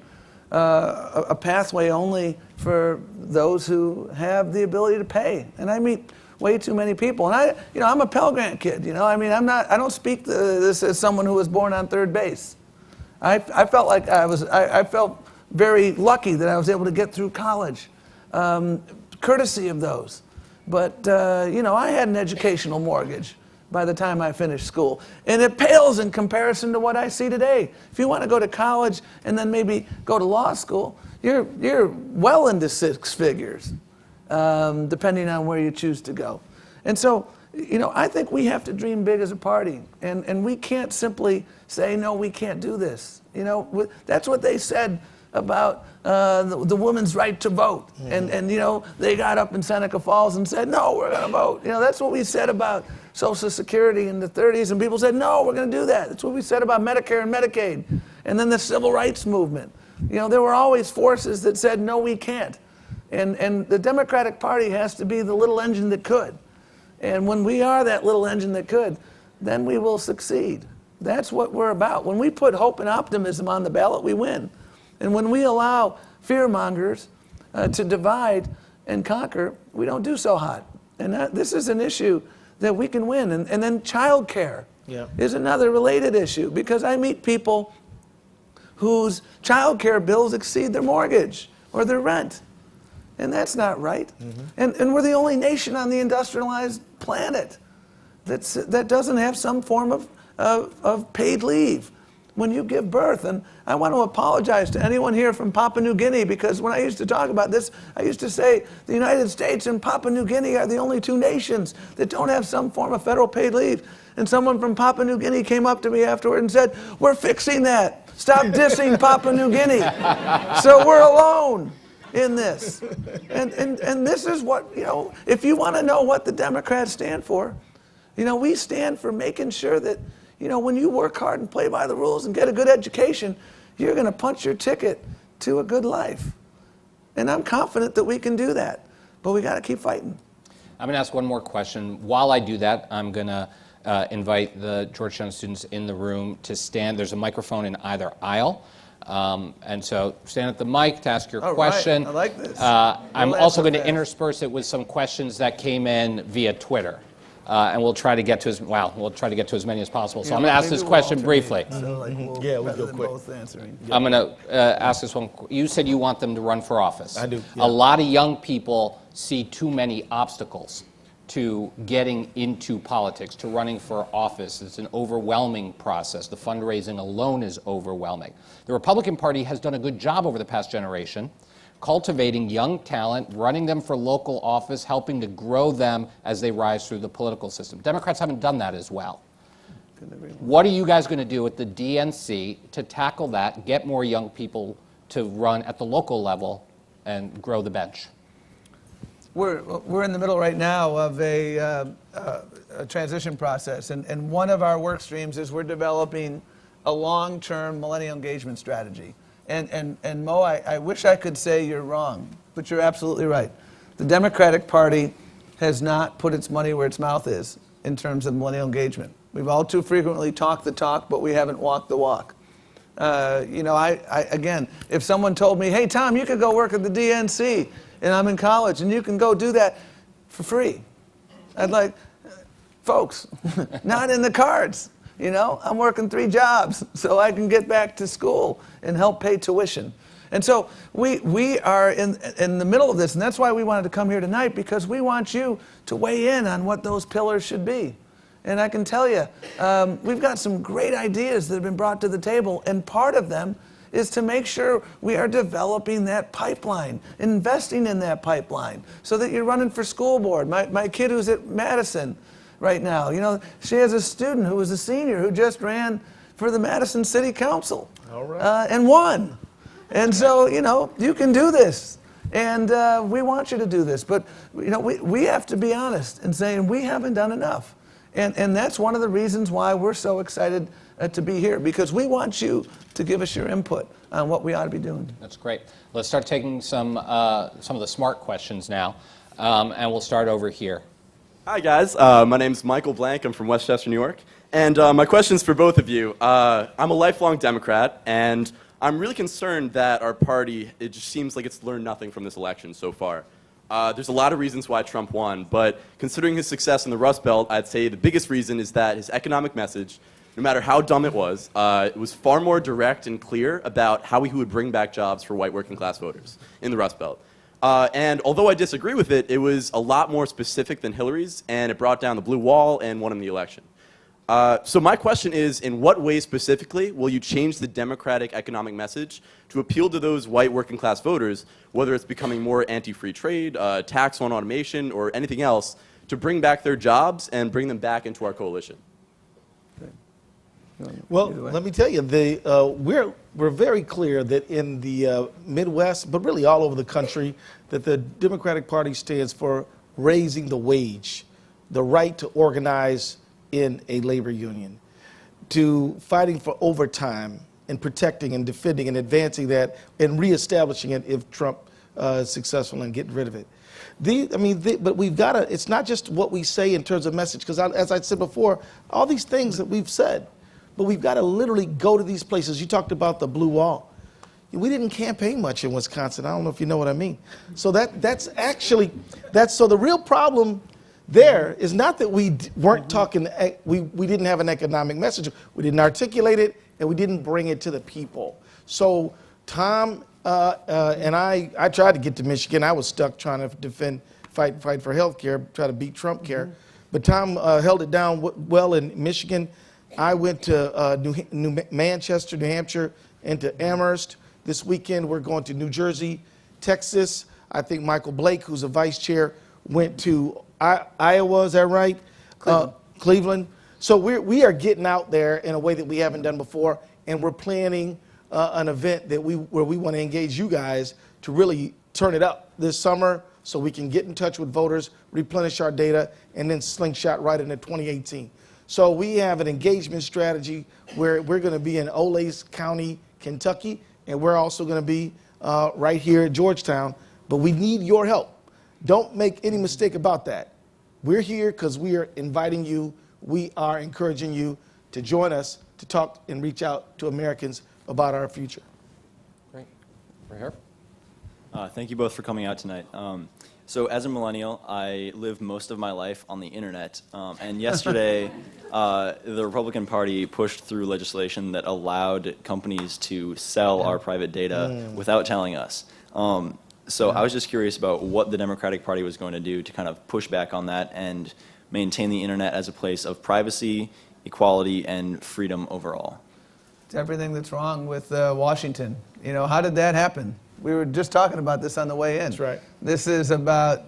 a pathway only for those who have the ability to pay. And I meet way too many people. And I'm a Pell Grant kid. I don't speak this as someone who was born on third base. I felt like I felt very lucky that I was able to get through college, courtesy of those. But I had an educational mortgage by the time I finished school. And it pales in comparison to what I see today. If you want to go to college and then maybe go to law school, you're well into six figures, depending on where you choose to go. And so, I think we have to dream big as a party. And we can't simply say, no, we can't do this. That's what they said about the woman's right to vote. And they got up in Seneca Falls and said, no, we're going to vote. That's what we said about Social Security in the 30s, and people said, no, we're going to do that. That's what we said about Medicare and Medicaid. And then the Civil Rights Movement. There were always forces that said, no, we can't. And the Democratic Party has to be the little engine that could. And when we are that little engine that could, then we will succeed. That's what we're about. When we put hope and optimism on the ballot, we win. And when we allow fearmongers to divide and conquer, we don't do so hot. And this is an issue that we can win. And then childcare is another related issue, because I meet people whose childcare bills exceed their mortgage or their rent. And that's not right. And we're the only nation on the industrialized planet that doesn't have some form of paid leave when you give birth. And I want to apologize to anyone here from Papua New Guinea, because when I used to talk about this, I used to say the United States and Papua New Guinea are the only two nations that don't have some form of federal paid leave. And someone from Papua New Guinea came up to me afterward and said, we're fixing that. Stop dissing Papua New Guinea. So we're alone in this. And this is what, if you want to know what the Democrats stand for, we stand for making sure that, when you work hard and play by the rules and get a good education, you're going to punch your ticket to a good life. And I'm confident that we can do that. But we got to keep fighting. I'm going to ask one more question. While I do that, I'm going to invite the Georgetown students in the room to stand. There's a microphone in either aisle. And so stand at the mic to ask your question. Right. I like this. I'm also going to intersperse it with some questions that came in via Twitter. And we'll try to get to as many as possible. So I'm going to ask this question briefly. So we'll go quick. Both answering. I'm going to ask this one. You said you want them to run for office. I do. A lot of young people see too many obstacles to getting into politics, to running for office. It's an overwhelming process. The fundraising alone is overwhelming. The Republican Party has done a good job over the past generation cultivating young talent, running them for local office, helping to grow them as they rise through the political system. Democrats haven't done that as well. What are you guys going to do with the DNC to tackle that, get more young people to run at the local level and grow the bench? We're in the middle right now of a transition process, and one of our work streams is we're developing a long-term millennial engagement strategy. And Mo, I wish I could say you're wrong, but you're absolutely right. The Democratic Party has not put its money where its mouth is in terms of millennial engagement. We've all too frequently talked the talk, but we haven't walked the walk. Again, if someone told me, hey, Tom, you could go work at the DNC, and I'm in college, and you can go do that for free, I'd like, folks, not in the cards. I'm working 3 jobs so I can get back to school and help pay tuition. And so we are in the middle of this, and that's why we wanted to come here tonight, because we want you to weigh in on what those pillars should be. And I can tell you, we've got some great ideas that have been brought to the table, and part of them is to make sure we are developing that pipeline, investing in that pipeline, so that you're running for school board. My kid who's at Madison right now, she has a student who was a senior who just ran for the Madison City Council. All right. And won. And so, you can do this. And we want you to do this. But, we have to be honest in saying we haven't done enough. And that's one of the reasons why we're so excited to be here, because we want you to give us your input on what we ought to be doing. That's great. Let's start taking some of the smart questions now, and we'll start over here. Hi, guys. My name's Michael Blank. I'm from Westchester, New York. And my question's for both of you. I'm a lifelong Democrat, and I'm really concerned that our party, it just seems like it's learned nothing from this election so far. There's a lot of reasons why Trump won, but considering his success in the Rust Belt, I'd say the biggest reason is that his economic message, no matter how dumb it was far more direct and clear about how he would bring back jobs for white working class voters in the Rust Belt. And although I disagree with it, it was a lot more specific than Hillary's, and it brought down the blue wall and won him the election. So my question is, in what way specifically will you change the Democratic economic message to appeal to those white working class voters, whether it's becoming more anti-free trade, tax on automation, or anything else, to bring back their jobs and bring them back into our coalition? Well, let me tell you, we're very clear that in the Midwest, but really all over the country, that the Democratic Party stands for raising the wage, the right to organize in a labor union, to fighting for overtime and protecting and defending and advancing that and reestablishing it if Trump is successful in getting rid of it. But we've got to, it's not just what we say in terms of message, because as I said before, all these things that we've said, but we've got to literally go to these places. You talked about the blue wall. We didn't campaign much in Wisconsin. I don't know if you know what I mean. So so the real problem there is not that we weren't talking, we didn't have an economic message. We didn't articulate it, and we didn't bring it to the people. So Tom and I tried to get to Michigan. I was stuck trying to fight for health care, try to beat Trump care. But Tom held it down well in Michigan. I went to Manchester, New Hampshire, and to Amherst. This weekend, we're going to New Jersey, Texas. I think Michael Blake, who's a vice chair, went to Iowa, is that right? Cleveland. So we are getting out there in a way that we haven't done before, and we're planning an event where we want to engage you guys to really turn it up this summer so we can get in touch with voters, replenish our data, and then slingshot right into 2018. So we have an engagement strategy where we're going to be in Olathe County, Kentucky, and we're also going to be right here at Georgetown. But we need your help. Don't make any mistake about that. We're here because we are inviting you. We are encouraging you to join us to talk and reach out to Americans about our future. Great. Right here. Thank you both for coming out tonight. So as a millennial, I live most of my life on the internet. And yesterday, the Republican Party pushed through legislation that allowed companies to sell our private data without telling us. So I was just curious about what the Democratic Party was going to do to kind of push back on that and maintain the internet as a place of privacy, equality, and freedom overall. It's everything that's wrong with Washington. How did that happen? We were just talking about this on the way in. That's right. This is about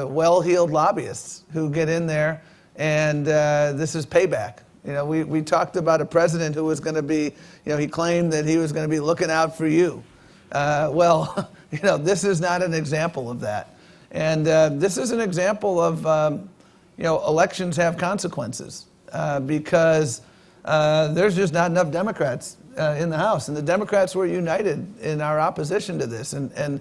well-heeled lobbyists who get in there, and this is payback. We talked about a president who was going to be, he claimed that he was going to be looking out for you. This is not an example of that. And this is an example of, elections have consequences because there's just not enough Democrats in the House. And the Democrats were united in our opposition to this. And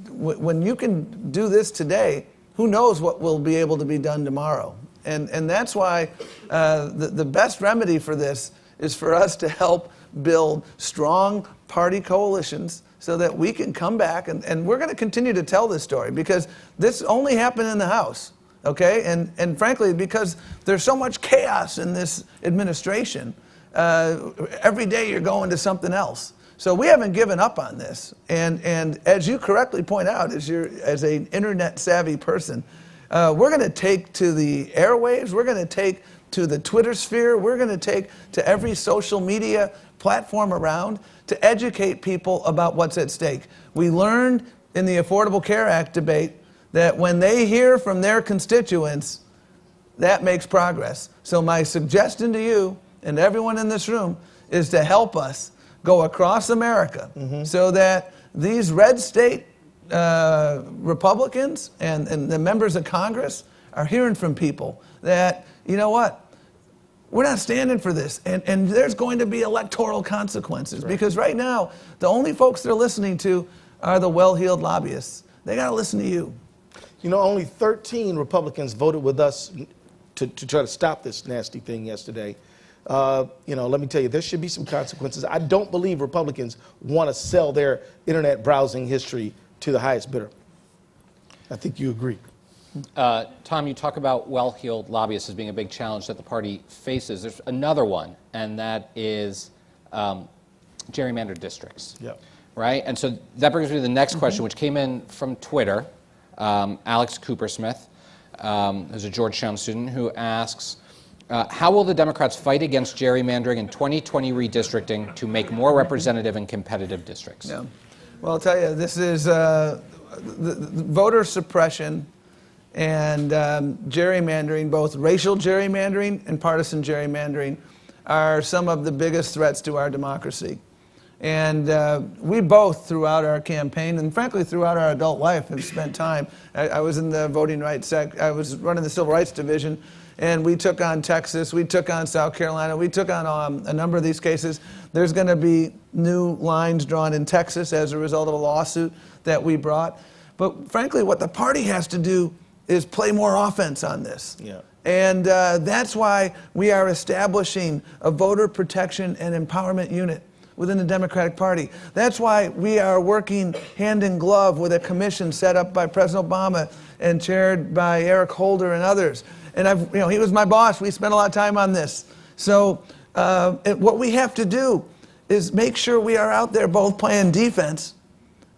when you can do this today, who knows what will be able to be done tomorrow. And that's why the best remedy for this is for us to help build strong party coalitions so that we can come back, and we're going to continue to tell this story because this only happened in the House, okay? And frankly, because there's so much chaos in this administration, every day you're going to something else. So we haven't given up on this. And as you correctly point out, as an internet savvy person, we're going to take to the airwaves, we're going to take to the Twitter sphere, we're going to take to every social media platform around to educate people about what's at stake. We learned in the Affordable Care Act debate that when they hear from their constituents, that makes progress. So my suggestion to you and everyone in this room is to help us go across America so that these red state Republicans and the members of Congress are hearing from people that, you know what, we're not standing for this, and there's going to be electoral consequences. Because right now, the only folks they're listening to are the well-heeled lobbyists. They got to listen to you. You know, only 13 Republicans voted with us to try to stop this nasty thing yesterday. You know, let me tell you, there should be some consequences. I don't believe Republicans want to sell their internet browsing history to the highest bidder. I think you agree. Tom, you talk about well-heeled lobbyists as being a big challenge that the party faces. There's another one, and that is gerrymandered districts. Yep. Right? And so that brings me to the next question, which came in from Twitter. Alex Coopersmith, who's a Georgetown student, who asks, how will the Democrats fight against gerrymandering in 2020 redistricting to make more representative and competitive districts? Yeah. Well, I'll tell you, this is the voter suppression and gerrymandering, both racial gerrymandering and partisan gerrymandering, are some of the biggest threats to our democracy. And we both, throughout our campaign, and frankly throughout our adult life, have spent time. I was in the voting rights I was running the Civil Rights Division, and we took on Texas, we took on South Carolina, we took on a number of these cases. There's going to be new lines drawn in Texas as a result of a lawsuit that we brought. But frankly, what the party has to do is play more offense on this. Yeah. And that's why we are establishing a voter protection and empowerment unit within the Democratic Party. That's why we are working hand in glove with a commission set up by President Obama and chaired by Eric Holder and others. And he was my boss. We spent a lot of time on this. So what we have to do is make sure we are out there both playing defense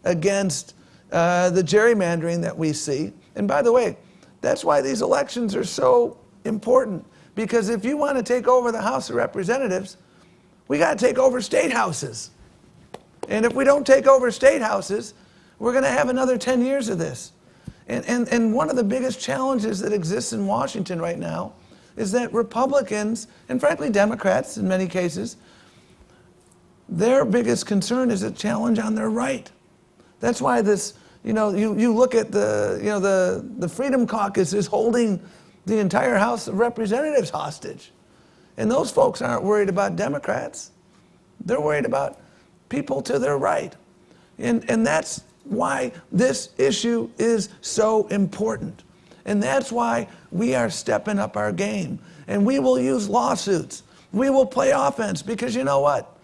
against the gerrymandering that we see. And by the way, that's why these elections are so important. Because if you want to take over the House of Representatives, we got to take over state houses. And if we don't take over state houses, we're going to have another 10 years of this. And one of the biggest challenges that exists in Washington right now is that Republicans, and frankly Democrats in many cases, their biggest concern is a challenge on their right. That's why this, you look at the Freedom Caucus is holding the entire House of Representatives hostage. And those folks aren't worried about Democrats. They're worried about people to their right. And that's why this issue is so important. And that's why we are stepping up our game. And we will use lawsuits. We will play offense because you know what?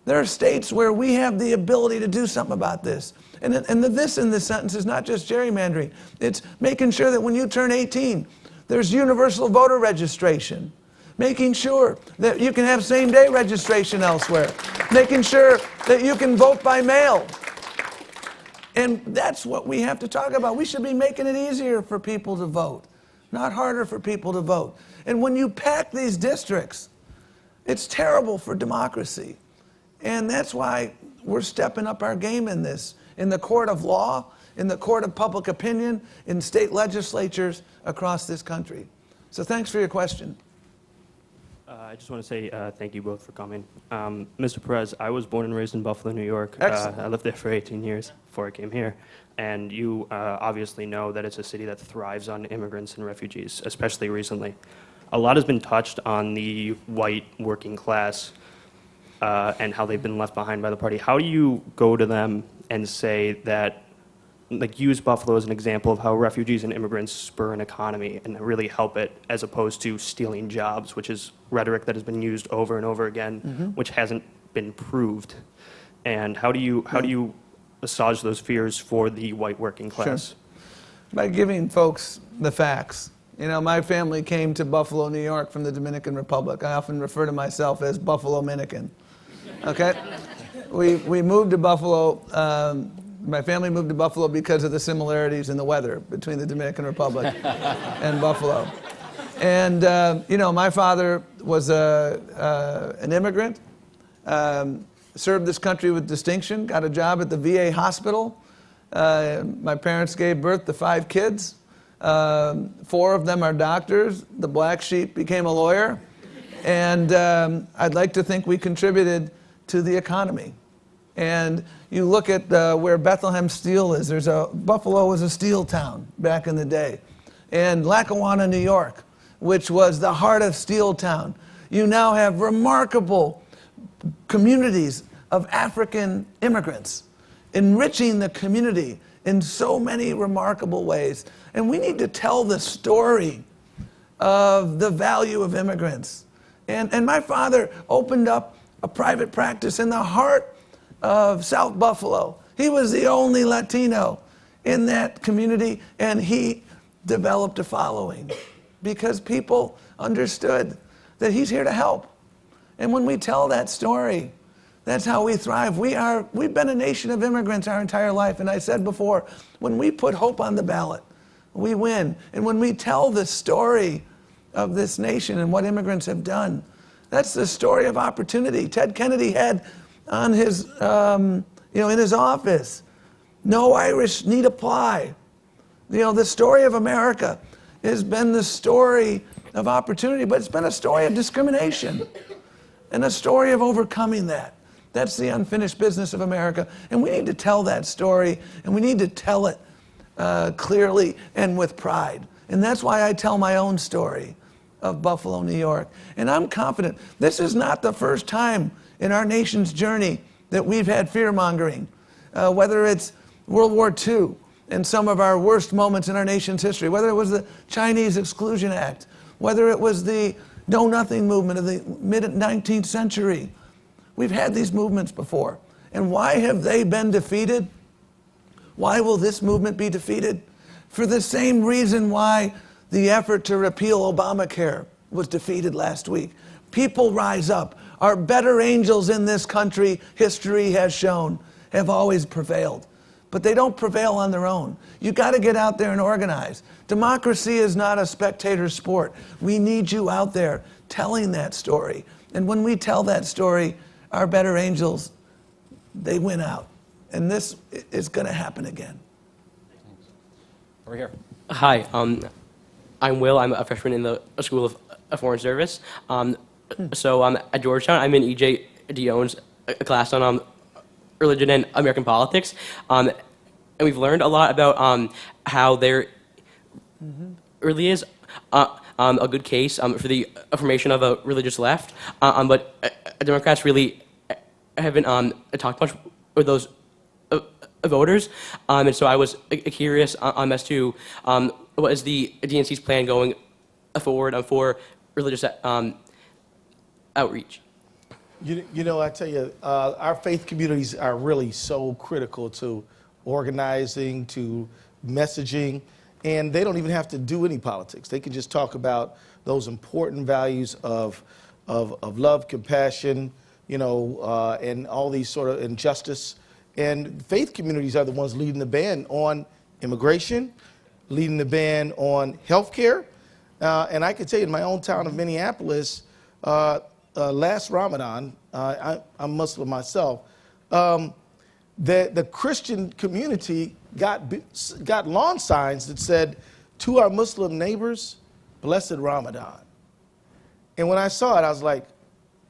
There are states where we have the ability to do something about this. And the this in this sentence is not just gerrymandering. It's making sure that when you turn 18, there's universal voter registration. Making sure that you can have same-day registration elsewhere. Making sure that you can vote by mail. And that's what we have to talk about. We should be making it easier for people to vote, not harder for people to vote. And when you pack these districts, it's terrible for democracy. And that's why we're stepping up our game in this, in the court of law, in the court of public opinion, in state legislatures across this country. So thanks for your question. I just want to say thank you both for coming. Mr. Perez, I was born and raised in Buffalo, New York. Excellent. I lived there for 18 years before I came here. And you obviously know that it's a city that thrives on immigrants and refugees, especially recently. A lot has been touched on the white working class and how they've been left behind by the party. How do you go to them and say that like use Buffalo as an example of how refugees and immigrants spur an economy and really help it, as opposed to stealing jobs, which is rhetoric that has been used over and over again, which hasn't been proved. And how do you assuage those fears for the white working class? Sure. By giving folks the facts. You know, my family came to Buffalo, New York from the Dominican Republic. I often refer to myself as Buffalo-Minican. Okay? We moved to Buffalo. My family moved to Buffalo because of the similarities in the weather between the Dominican Republic and Buffalo. And, you know, my father was an immigrant, served this country with distinction, got a job at the VA hospital. My parents gave birth to 5 kids. 4 of them are doctors. The black sheep became a lawyer. And I'd like to think we contributed to the economy. And you look at where Bethlehem Steel is. Buffalo was a steel town back in the day. And Lackawanna, New York, which was the heart of steel town. You now have remarkable communities of African immigrants, enriching the community in so many remarkable ways. And we need to tell the story of the value of immigrants. And my father opened up a private practice in the heart of South Buffalo. He was the only Latino in that community, and he developed a following because people understood that he's here to help. And when we tell that story, that's how we thrive. We've been a nation of immigrants our entire life. And I said before, when we put hope on the ballot, we win. And when we tell the story of this nation and what immigrants have done, that's the story of opportunity. Ted Kennedy had on his, in his office, no Irish need apply. You know, the story of America has been the story of opportunity, but it's been a story of discrimination and a story of overcoming that. That's the unfinished business of America. And we need to tell that story, and we need to tell it clearly and with pride. And that's why I tell my own story of Buffalo, New York. And I'm confident this is not the first time in our nation's journey that we've had fear-mongering, whether it's World War II and some of our worst moments in our nation's history, whether it was the Chinese Exclusion Act, whether it was the Know Nothing movement of the mid-19th century. We've had these movements before. And why have they been defeated? Why will this movement be defeated? For the same reason why the effort to repeal Obamacare was defeated last week. People rise up. Our better angels in this country, history has shown, have always prevailed. But they don't prevail on their own. You got to get out there and organize. Democracy is not a spectator sport. We need you out there telling that story. And when we tell that story, our better angels, they win out. And this is going to happen again. Over here. Hi, I'm Will. I'm a freshman in the School of Foreign Service. So at Georgetown, I'm in E.J. Dionne's class on religion and American politics. And we've learned a lot about how there really is a good case for the formation of a religious left, but Democrats really haven't talked much with those voters. And so I was curious as to what is the DNC's plan going forward for religious outreach? You know, I tell you, our faith communities are really so critical to organizing, to messaging, and they don't even have to do any politics. They can just talk about those important values of love, compassion, and all these sort of injustice. And faith communities are the ones leading the band on immigration, leading the band on healthcare. And I can tell you in my own town of Minneapolis, last Ramadan, I'm Muslim myself, the Christian community got lawn signs that said, "To our Muslim neighbors, blessed Ramadan." And when I saw it, I was like,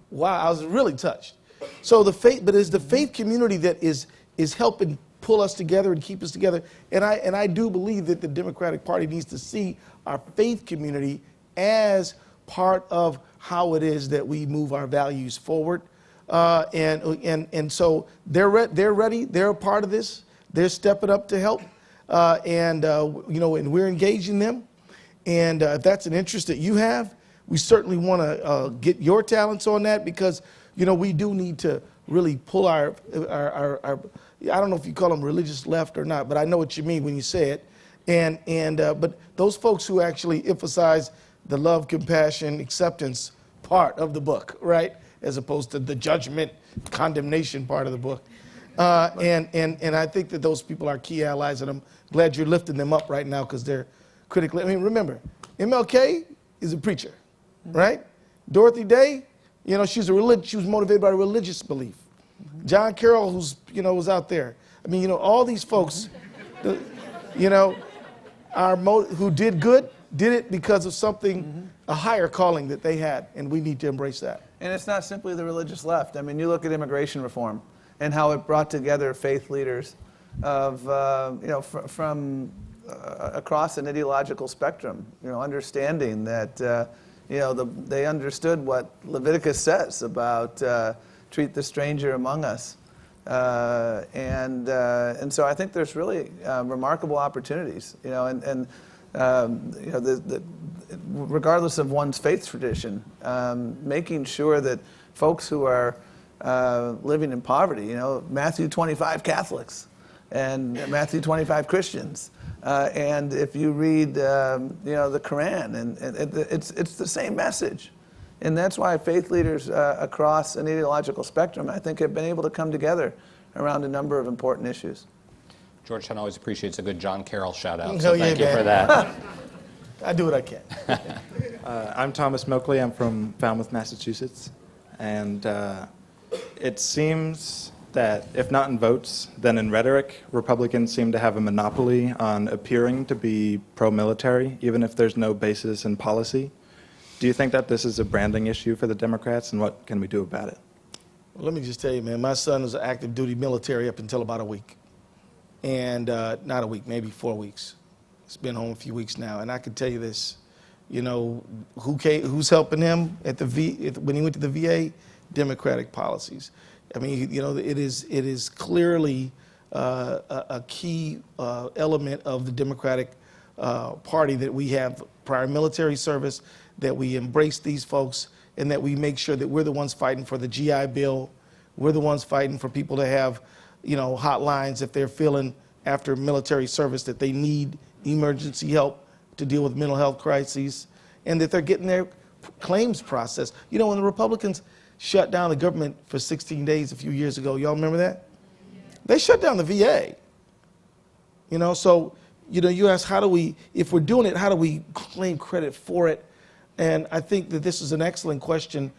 wow, I was really touched. So it's the faith community that is helping pull us together and keep us together. And I do believe that the Democratic Party needs to see our faith community as part of how it is that we move our values forward. And so they're ready. They're a part of this. They're stepping up to help. and we're engaging them. And if that's an interest that you have, we certainly want to get your talents on that, because we do need to really pull our I don't know if you call them religious left or not, but I know what you mean when you say it. But those folks who actually emphasize the love, compassion, acceptance part of the book, right, as opposed to the judgment, condemnation part of the book. And I think that those people are key allies, and I'm glad you're lifting them up right now, because they're critically. I mean, remember, MLK is a preacher, right? Dorothy Day, she was motivated by religious belief. John Carroll, who's was out there. I mean, all these folks, who did good, did it because of something, a higher calling that they had, and we need to embrace that. And it's not simply the religious left. I mean, you look at immigration reform and how it brought together faith leaders of, from across an ideological spectrum, understanding that, they understood what Leviticus says about treat the stranger among us. And so I think there's really remarkable opportunities, regardless of one's faith tradition, making sure that folks who are living in poverty, Matthew 25 Catholics and Matthew 25 Christians, and if you read, the Quran, and it's the same message. And that's why faith leaders across an ideological spectrum, I think, have been able to come together around a number of important issues. Georgetown always appreciates a good John Carroll shout-out, Oh, so yeah, thank you man. for that. I do what I can. I'm Thomas Moakley. I'm from Falmouth, Massachusetts. And it seems that, if not in votes, then in rhetoric, Republicans seem to have a monopoly on appearing to be pro-military, even if there's no basis in policy. Do you think that this is a branding issue for the Democrats, and what can we do about it? Well, let me just tell you, man, my son was an active duty military up until about a week. And not a week, maybe 4 weeks. He's been home a few weeks now. And I can tell you this, who's helping him when he went to the VA? Democratic policies. I mean, it is clearly a key element of the Democratic Party that we have prior military service, that we embrace these folks, and that we make sure that we're the ones fighting for the GI Bill. We're the ones fighting for people to have, hotlines if they're feeling after military service that they need emergency help to deal with mental health crises, and that they're getting their claims processed. When the Republicans shut down the government for 16 days a few years ago, y'all remember that? They shut down the VA. So, you ask, if we're doing it, how do we claim credit for it? And I think that this is an excellent question.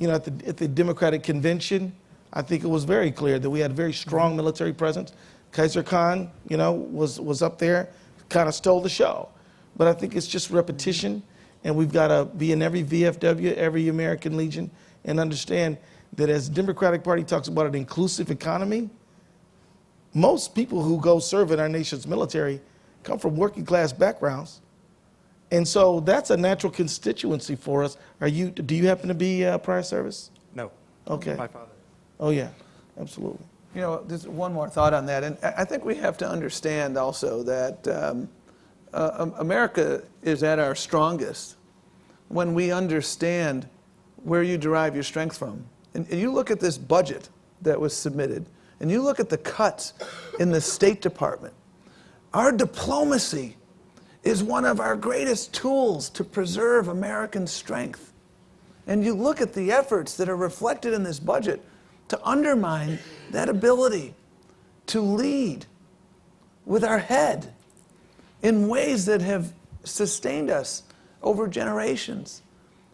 At the Democratic convention, I think it was very clear that we had a very strong military presence. Kaiser Khan, was up there, kind of stole the show. But I think it's just repetition, and we've got to be in every VFW, every American Legion, and understand that as the Democratic Party talks about an inclusive economy, most people who go serve in our nation's military come from working class backgrounds. And so that's a natural constituency for us. Do you happen to be prior service? No. Okay. My father. Oh, yeah, absolutely. There's one more thought on that, and I think we have to understand also that America is at our strongest when we understand where you derive your strength from. And you look at this budget that was submitted, and you look at the cuts in the State Department. Our diplomacy is one of our greatest tools to preserve American strength. And you look at the efforts that are reflected in this budget to undermine that ability to lead with our head in ways that have sustained us over generations.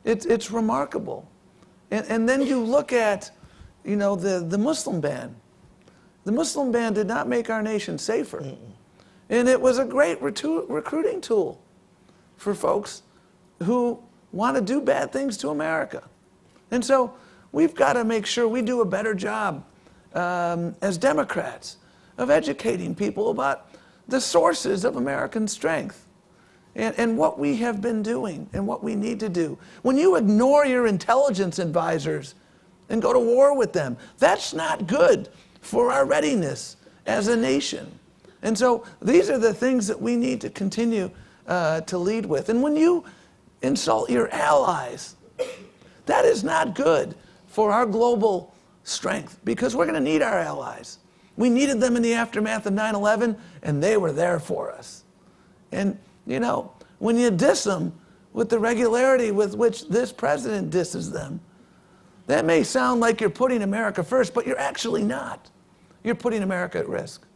It's remarkable. And then you look at, the Muslim ban. The Muslim ban did not make our nation safer. And it was a great recruiting tool for folks who want to do bad things to America. And so we've got to make sure we do a better job as Democrats of educating people about the sources of American strength and what we have been doing and what we need to do. When you ignore your intelligence advisors and go to war with them, that's not good for our readiness as a nation. And so these are the things that we need to continue to lead with. And when you insult your allies, that is not good for our global strength, because we're going to need our allies. We needed them in the aftermath of 9/11, and they were there for us. And, you know, when you diss them with the regularity with which this president disses them, that may sound like you're putting America first, but you're actually not. You're putting America at risk.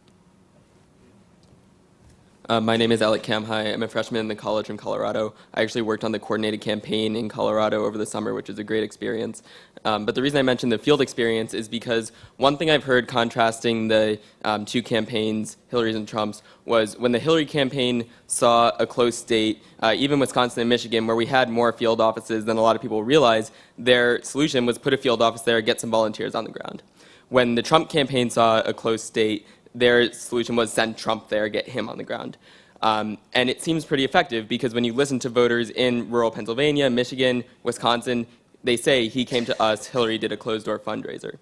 My name is Alec Kamhai. I'm a freshman in the college in Colorado. I actually worked on the coordinated campaign in Colorado over the summer, which was a great experience. But the reason I mentioned the field experience is because one thing I've heard contrasting the two campaigns, Hillary's and Trump's, was when the Hillary campaign saw a close state, even Wisconsin and Michigan, where we had more field offices than a lot of people realize, their solution was put a field office there, get some volunteers on the ground. When the Trump campaign saw a close state, their solution was send Trump there, get him on the ground. And it seems pretty effective because when you listen to voters in rural Pennsylvania, Michigan, Wisconsin, they say he came to us, Hillary did a closed-door fundraiser.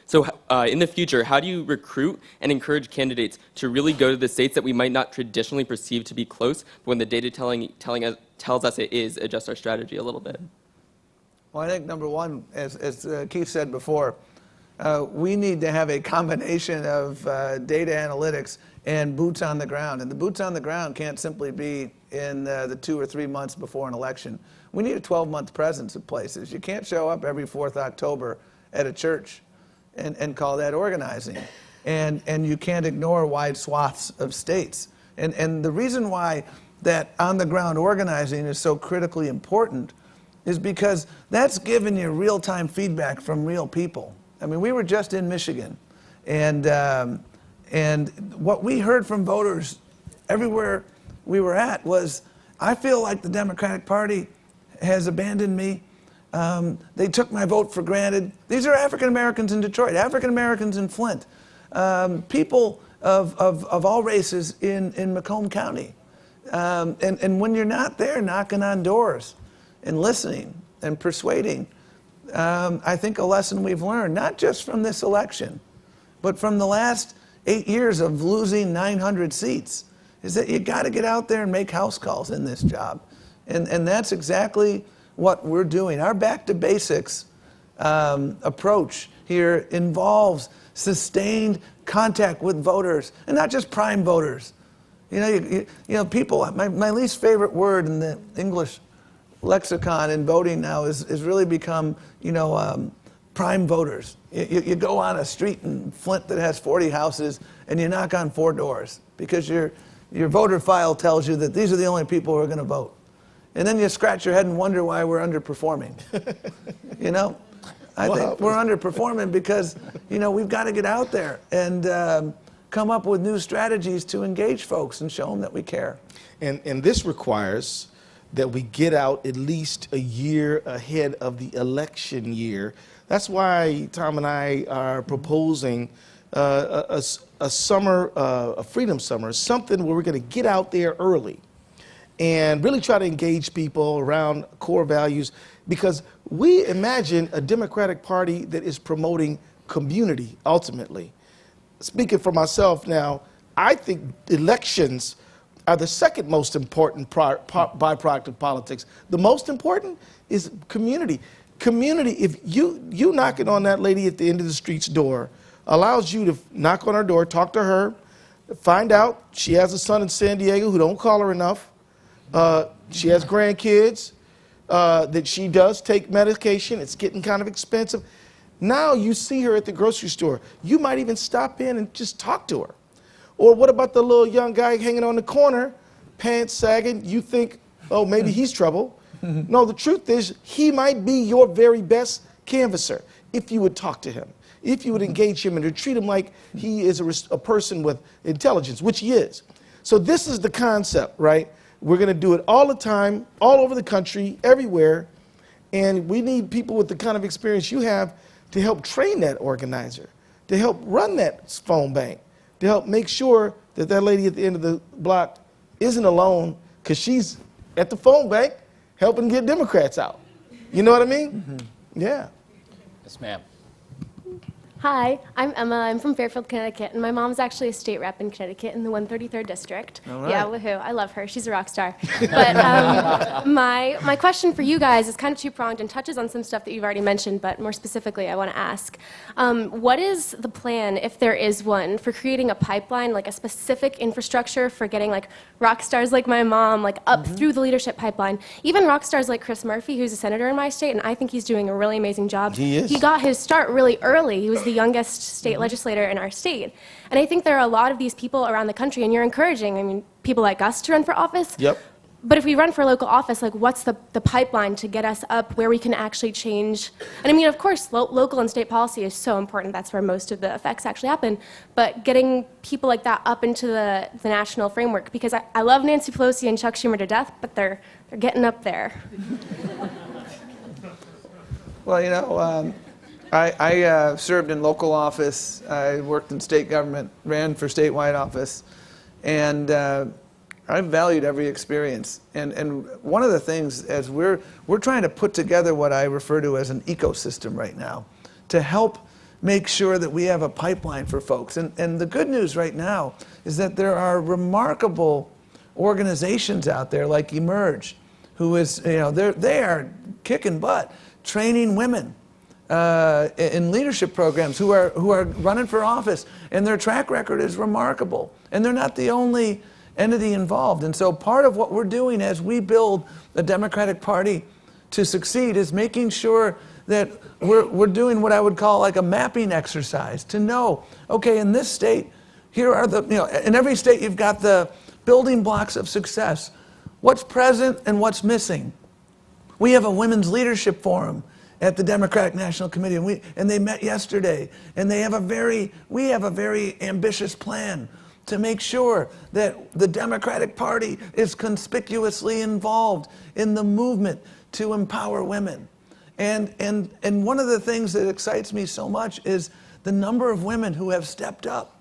So in the future, how do you recruit and encourage candidates to really go to the states that we might not traditionally perceive to be close, but when the data tells us it is, adjust our strategy a little bit? Well, I think number one, as Keith said before, we need to have a combination of data analytics and boots on the ground. And the boots on the ground can't simply be in the 2 or 3 months before an election. We need a 12-month presence at places. You can't show up every 4th October at a church and call that organizing. And you can't ignore wide swaths of states. And the reason why that on-the-ground organizing is so critically important is because that's giving you real-time feedback from real people. I mean, we were just in Michigan, and what we heard from voters everywhere we were at was, I feel like the Democratic Party has abandoned me. They took my vote for granted. These are African Americans in Detroit, African Americans in Flint, people of all races in Macomb County. And when you're not there knocking on doors and listening and persuading, I think a lesson we've learned, not just from this election, but from the last 8 years of losing 900 seats, is that you got to get out there and make house calls in this job. And that's exactly what we're doing. Our back to basics approach here involves sustained contact with voters, and not just prime voters. You know, people, my least favorite word in the English lexicon in voting now is really become, prime voters. You go on a street in Flint that has 40 houses and you knock on 4 doors because your voter file tells you that these are the only people who are going to vote. And then you scratch your head and wonder why we're underperforming. I think we're underperforming because, we've got to get out there and come up with new strategies to engage folks and show them that we care. And this requires that we get out at least a year ahead of the election year. That's why Tom and I are proposing a summer, a freedom summer, something where we're going to get out there early and really try to engage people around core values, because we imagine a Democratic Party that is promoting community ultimately. Speaking for myself now, I think elections are the second most important byproduct of politics. The most important is community. Community, if you knocking on that lady at the end of the street's door, allows you to knock on her door, talk to her, find out she has a son in San Diego who don't call her enough, she has grandkids, that she does take medication, it's getting kind of expensive. Now you see her at the grocery store. You might even stop in and just talk to her. Or what about the little young guy hanging on the corner, pants sagging? You think, oh, maybe he's trouble. No, the truth is he might be your very best canvasser if you would talk to him, if you would engage him and to treat him like he is a person with intelligence, which he is. So this is the concept, right? We're going to do it all the time, all over the country, everywhere. And we need people with the kind of experience you have to help train that organizer, to help run that phone bank, to help make sure that that lady at the end of the block isn't alone because she's at the phone bank helping get Democrats out. You know what I mean? Mm-hmm. Yeah. Yes, ma'am. Hi, I'm Emma. I'm from Fairfield, Connecticut, and my mom's actually a state rep in Connecticut in the 133rd district. All right. Yeah, woohoo! I love her. She's a rock star. But my question for you guys is kind of two-pronged and touches on some stuff that you've already mentioned. But more specifically, I want to ask, what is the plan, if there is one, for creating a pipeline, like a specific infrastructure for getting like rock stars like my mom, like up through the leadership pipeline? Even rock stars like Chris Murphy, who's a senator in my state, and I think he's doing a really amazing job. He is. He got his start really early. He was the youngest state legislator in our state. And I think there are a lot of these people around the country, and you're encouraging, I mean, people like us to run for office. Yep. But if we run for local office, like what's the pipeline to get us up where we can actually change? And I mean, of course, local and state policy is so important. That's where most of the effects actually happen. But getting people like that up into the national framework, because I love Nancy Pelosi and Chuck Schumer to death, but they're getting up there. Well, you know, I served in local office. I worked in state government, ran for statewide office, and I've valued every experience. And one of the things, as we're trying to put together what I refer to as an ecosystem right now, to help make sure that we have a pipeline for folks. And the good news right now is that there are remarkable organizations out there like Emerge, who is, you know, they are kicking butt, training women in leadership programs who are running for office, and their track record is remarkable. And they're not the only entity involved. And so part of what we're doing as we build the Democratic Party to succeed is making sure that we're doing what I would call like a mapping exercise to know, okay, in this state, here are the, you know, in every state you've got the building blocks of success. What's present and what's missing? We have a women's leadership forum at the Democratic National Committee, and they met yesterday, and we have a very ambitious plan to make sure that the Democratic Party is conspicuously involved in the movement to empower women. And one of the things that excites me so much is the number of women who have stepped up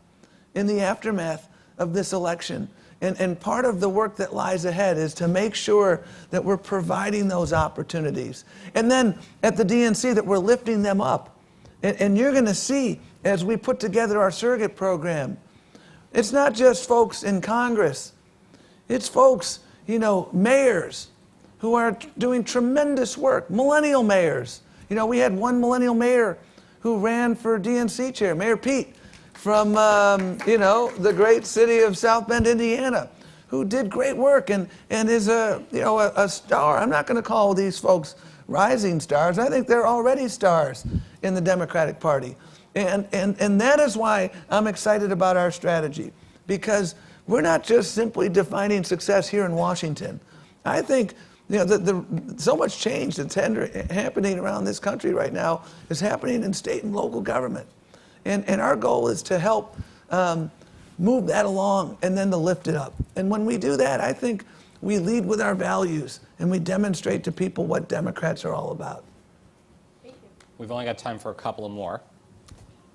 in the aftermath of this election. And part of the work that lies ahead is to make sure that we're providing those opportunities. And then at the DNC that we're lifting them up. And you're going to see as we put together our surrogate program, it's not just folks in Congress. It's folks, you know, mayors who are doing tremendous work, millennial mayors. You know, we had one millennial mayor who ran for DNC chair, Mayor Pete, from, you know, the great city of South Bend, Indiana, who did great work and is a star. I'm not going to call these folks rising stars. I think they're already stars in the Democratic Party. And that is why I'm excited about our strategy, because we're not just simply defining success here in Washington. I think, you know, so much change that's happening around this country right now is happening in state and local government. And our goal is to help move that along and then to lift it up. And when we do that, I think we lead with our values and we demonstrate to people what Democrats are all about. Thank you. We've only got time for a couple of more.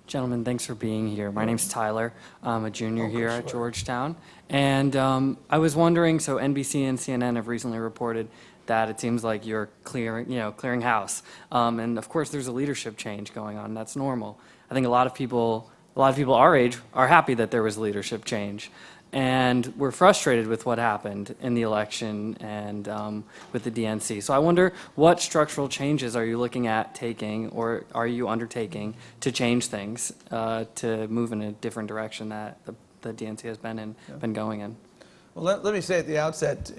Gentlemen, thanks for being here. My name's Tyler. I'm a junior here at Georgetown. And I was wondering, so NBC and CNN have recently reported that it seems like you're clearing house. And of course, there's a leadership change going on. That's normal. I think a lot of people our age are happy that there was leadership change. And we're frustrated with what happened in the election and with the DNC. So I wonder, what structural changes are you looking at taking, or are you undertaking to change things to move in a different direction that the DNC has been going in? Well, let me say at the outset,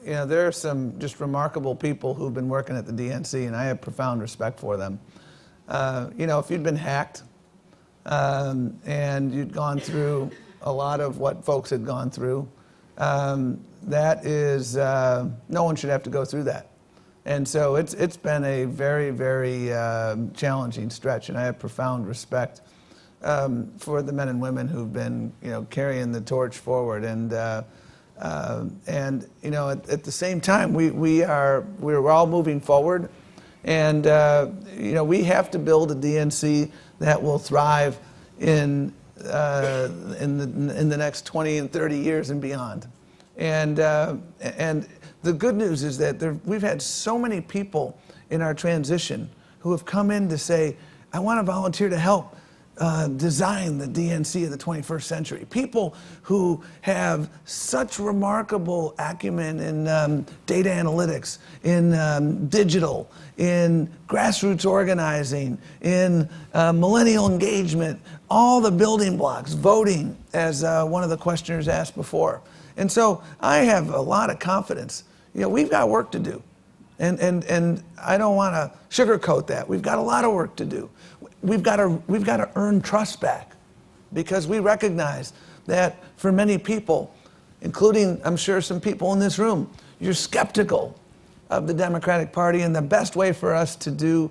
you know, there are some just remarkable people who've been working at the DNC, and I have profound respect for them. You know, if you'd been hacked and you'd gone through a lot of what folks had gone through, that is, no one should have to go through that. And so it's been a very, very challenging stretch, and I have profound respect for the men and women who've been, you know, carrying the torch forward. And you know, at the same time, we're all moving forward, and you know, we have to build a DNC that will thrive in the next 20 and 30 years and beyond. And the good news is that we've had so many people in our transition who have come in to say, I want to volunteer to help design the DNC of the 21st century. People who have such remarkable acumen in data analytics, in digital, in grassroots organizing, in millennial engagement, all the building blocks, voting, as one of the questioners asked before. And so I have a lot of confidence. You know, we've got work to do. And I don't want to sugarcoat that. We've got a lot of work to do. We've got to earn trust back, because we recognize that for many people, including I'm sure some people in this room, you're skeptical of the Democratic Party, and the best way for us to do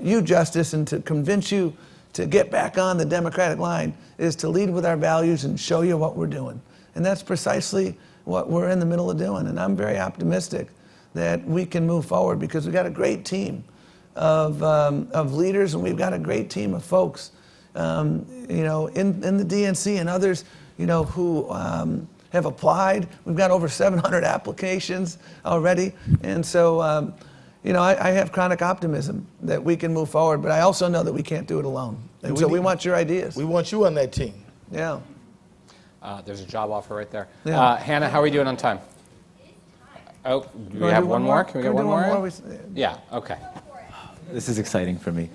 you justice and to convince you to get back on the Democratic line is to lead with our values and show you what we're doing. And that's precisely what we're in the middle of doing. And I'm very optimistic that we can move forward, because we've got a great team of leaders, and we've got a great team of folks, you know, in the DNC and others, you know, who have applied. We've got over 700 applications already, and so, you know, I have chronic optimism that we can move forward, but I also know that we can't do it alone. And so we want your ideas. We want you on that team. Yeah. There's a job offer right there. Yeah. Hannah, how are we doing on time? Oh, do we have one more? Can we get one more? Yeah, okay. This is exciting for me.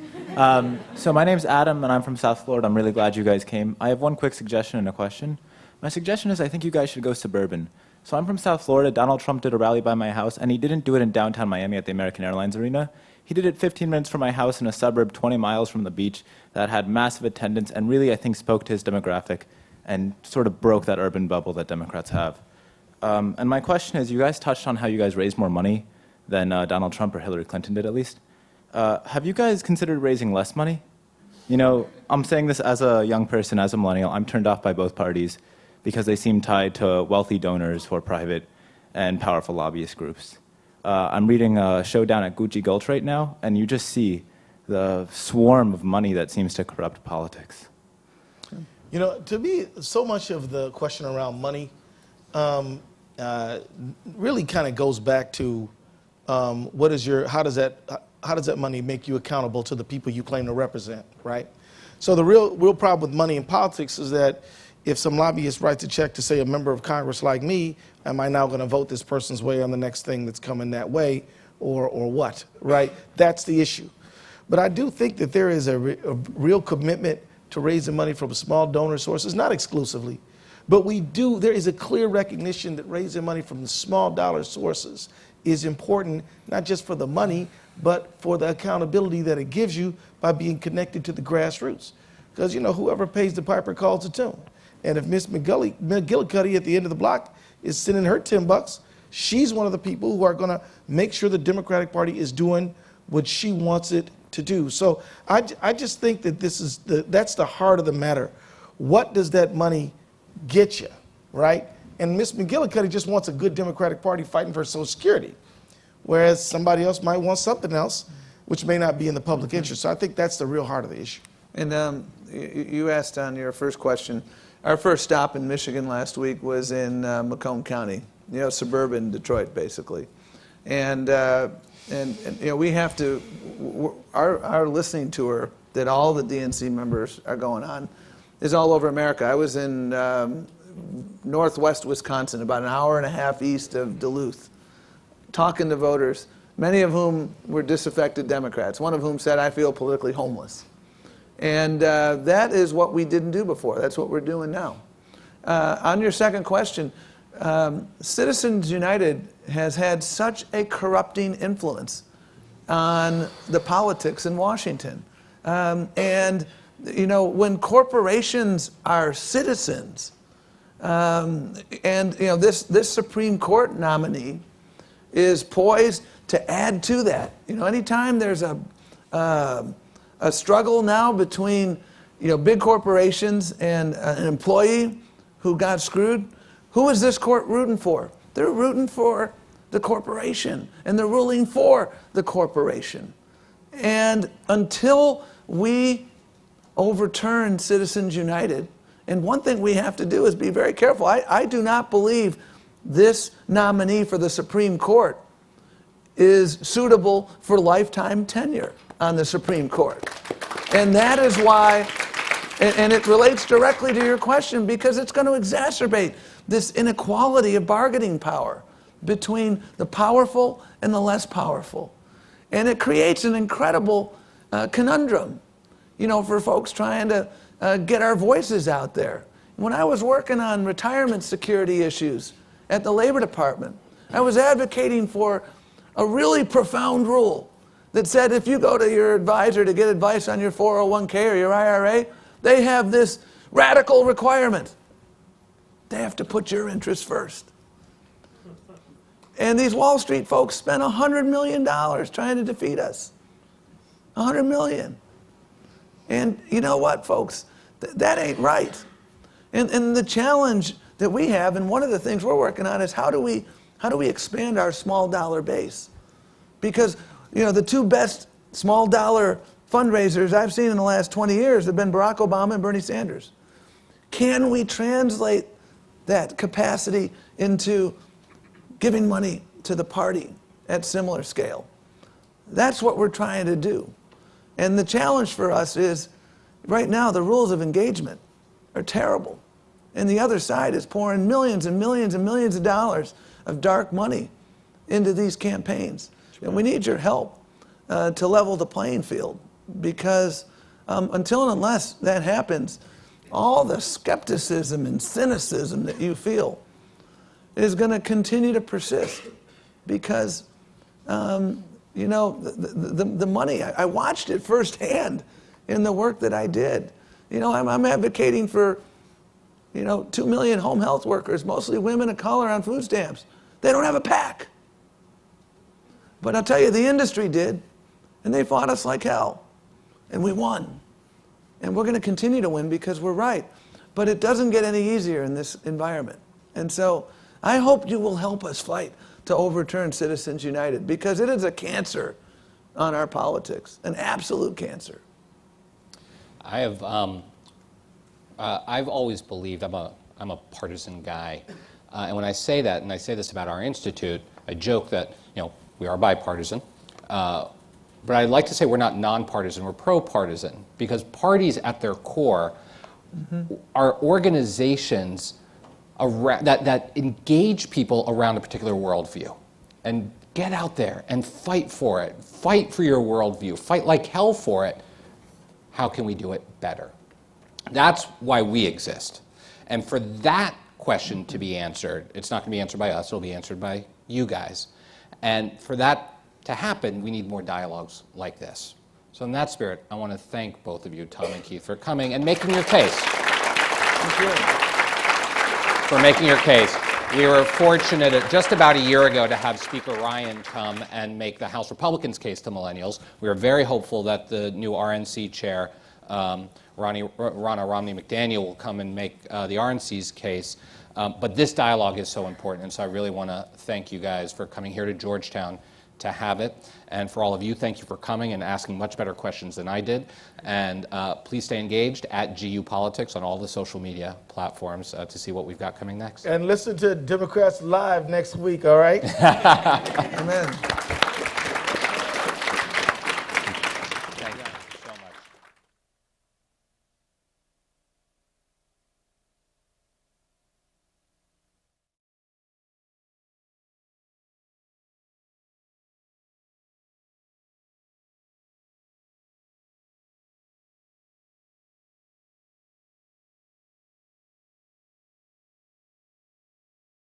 So my name's Adam, and I'm from South Florida. I'm really glad you guys came. I have one quick suggestion and a question. My suggestion is I think you guys should go suburban. So I'm from South Florida. Donald Trump did a rally by my house, and he didn't do it in downtown Miami at the American Airlines Arena. He did it 15 minutes from my house in a suburb 20 miles from the beach that had massive attendance and really, I think, spoke to his demographic and sort of broke that urban bubble that Democrats have. And my question is, you guys touched on how you guys raise more money than Donald Trump or Hillary Clinton did, at least. Have you guys considered raising less money? You know, I'm saying this as a young person, as a millennial. I'm turned off by both parties because they seem tied to wealthy donors for private and powerful lobbyist groups. I'm reading a Showdown at Gucci Gulch right now, and you just see the swarm of money that seems to corrupt politics. You know, to me, so much of the question around money really kind of goes back to how does that money make you accountable to the people you claim to represent, right? So the real problem with money in politics is that if some lobbyist writes a check to, say, a member of Congress like me, am I now going to vote this person's way on the next thing that's coming that way, or what, right? That's the issue. But I do think that there is a real commitment to raising money from small donor sources, not exclusively, but there is a clear recognition that raising money from the small dollar sources is important, not just for the money, but for the accountability that it gives you by being connected to the grassroots. Because, you know, whoever pays the piper calls the tune. And if Miss McGillicuddy at the end of the block is sending her $10, she's one of the people who are going to make sure the Democratic Party is doing what she wants it to do. So I just think that that's the heart of the matter. What does that money get you, right? And Miss McGillicuddy just wants a good Democratic Party fighting for Social Security, whereas somebody else might want something else, which may not be in the public interest. So I think that's the real heart of the issue. And you asked on your first question, our first stop in Michigan last week was in Macomb County, you know, suburban Detroit, basically. And you know, we have to, our listening tour that all the DNC members are going on is all over America. I was in northwest Wisconsin, about an hour and a half east of Duluth, talking to voters, many of whom were disaffected Democrats, one of whom said, I feel politically homeless. And that is what we didn't do before. That's what we're doing now. On your second question, Citizens United has had such a corrupting influence on the politics in Washington. And, you know, when corporations are citizens, and, you know, this Supreme Court nominee is poised to add to that. You know, anytime there's a struggle now between, you know, big corporations and an employee who got screwed, who is this court rooting for? They're rooting for the corporation, and they're ruling for the corporation. And until we overturn Citizens United, and one thing we have to do is be very careful. I do not believe this nominee for the Supreme Court is suitable for lifetime tenure on the Supreme Court. And that is why And it relates directly to your question because it's going to exacerbate this inequality of bargaining power between the powerful and the less powerful. And it creates an incredible conundrum, you know, for folks trying to get our voices out there. When I was working on retirement security issues at the Labor Department, I was advocating for a really profound rule that said if you go to your advisor to get advice on your 401k or your IRA, they have this radical requirement. They have to put your interests first. And these Wall Street folks spent $100 million trying to defeat us. $100 million. And you know what, folks? That ain't right. And the challenge that we have, and one of the things we're working on, is how do we expand our small dollar base? Because, you know, the two best small dollar fundraisers I've seen in the last 20 years have been Barack Obama and Bernie Sanders. Can we translate that capacity into giving money to the party at similar scale? That's what we're trying to do. And the challenge for us is, right now, the rules of engagement are terrible. And the other side is pouring millions and millions and millions of dollars of dark money into these campaigns. And we need your help to level the playing field, because until and unless that happens, all the skepticism and cynicism that you feel is going to continue to persist, because you know, the money, I watched it firsthand in the work that I did. You know, I'm advocating for, you know, 2 million home health workers, mostly women of color, on food stamps. They don't have a PAC. But I'll tell you, the industry did, and they fought us like hell, and we won. And we're going to continue to win because we're right. But it doesn't get any easier in this environment. And so I hope you will help us fight to overturn Citizens United, because it is a cancer on our politics, an absolute cancer. I've always believed I'm a partisan guy, and when I say that, and I say this about our institute, I joke that, you know, we are bipartisan, but I'd like to say we're not nonpartisan, we're pro-partisan, because parties at their core are organizations that engage people around a particular worldview, and get out there and fight for it, fight for your worldview, fight like hell for it. How can we do it better? That's why we exist. And for that question to be answered, it's not going to be answered by us, it'll be answered by you guys. And for that to happen, we need more dialogues like this. So in that spirit, I want to thank both of you, Tom and Keith, for coming and making your case. Thank you. For making your case. We were fortunate just about a year ago to have Speaker Ryan come and make the House Republicans' case to millennials. We were very hopeful that the new RNC chair, Ronna Romney McDaniel, will come and make the RNC's case. But this dialogue is so important, and so I really want to thank you guys for coming here to Georgetown to have it. And for all of you, thank you for coming and asking much better questions than I did. And please stay engaged at GU Politics on all the social media platforms to see what we've got coming next. And listen to Democrats Live next week, all right? Amen.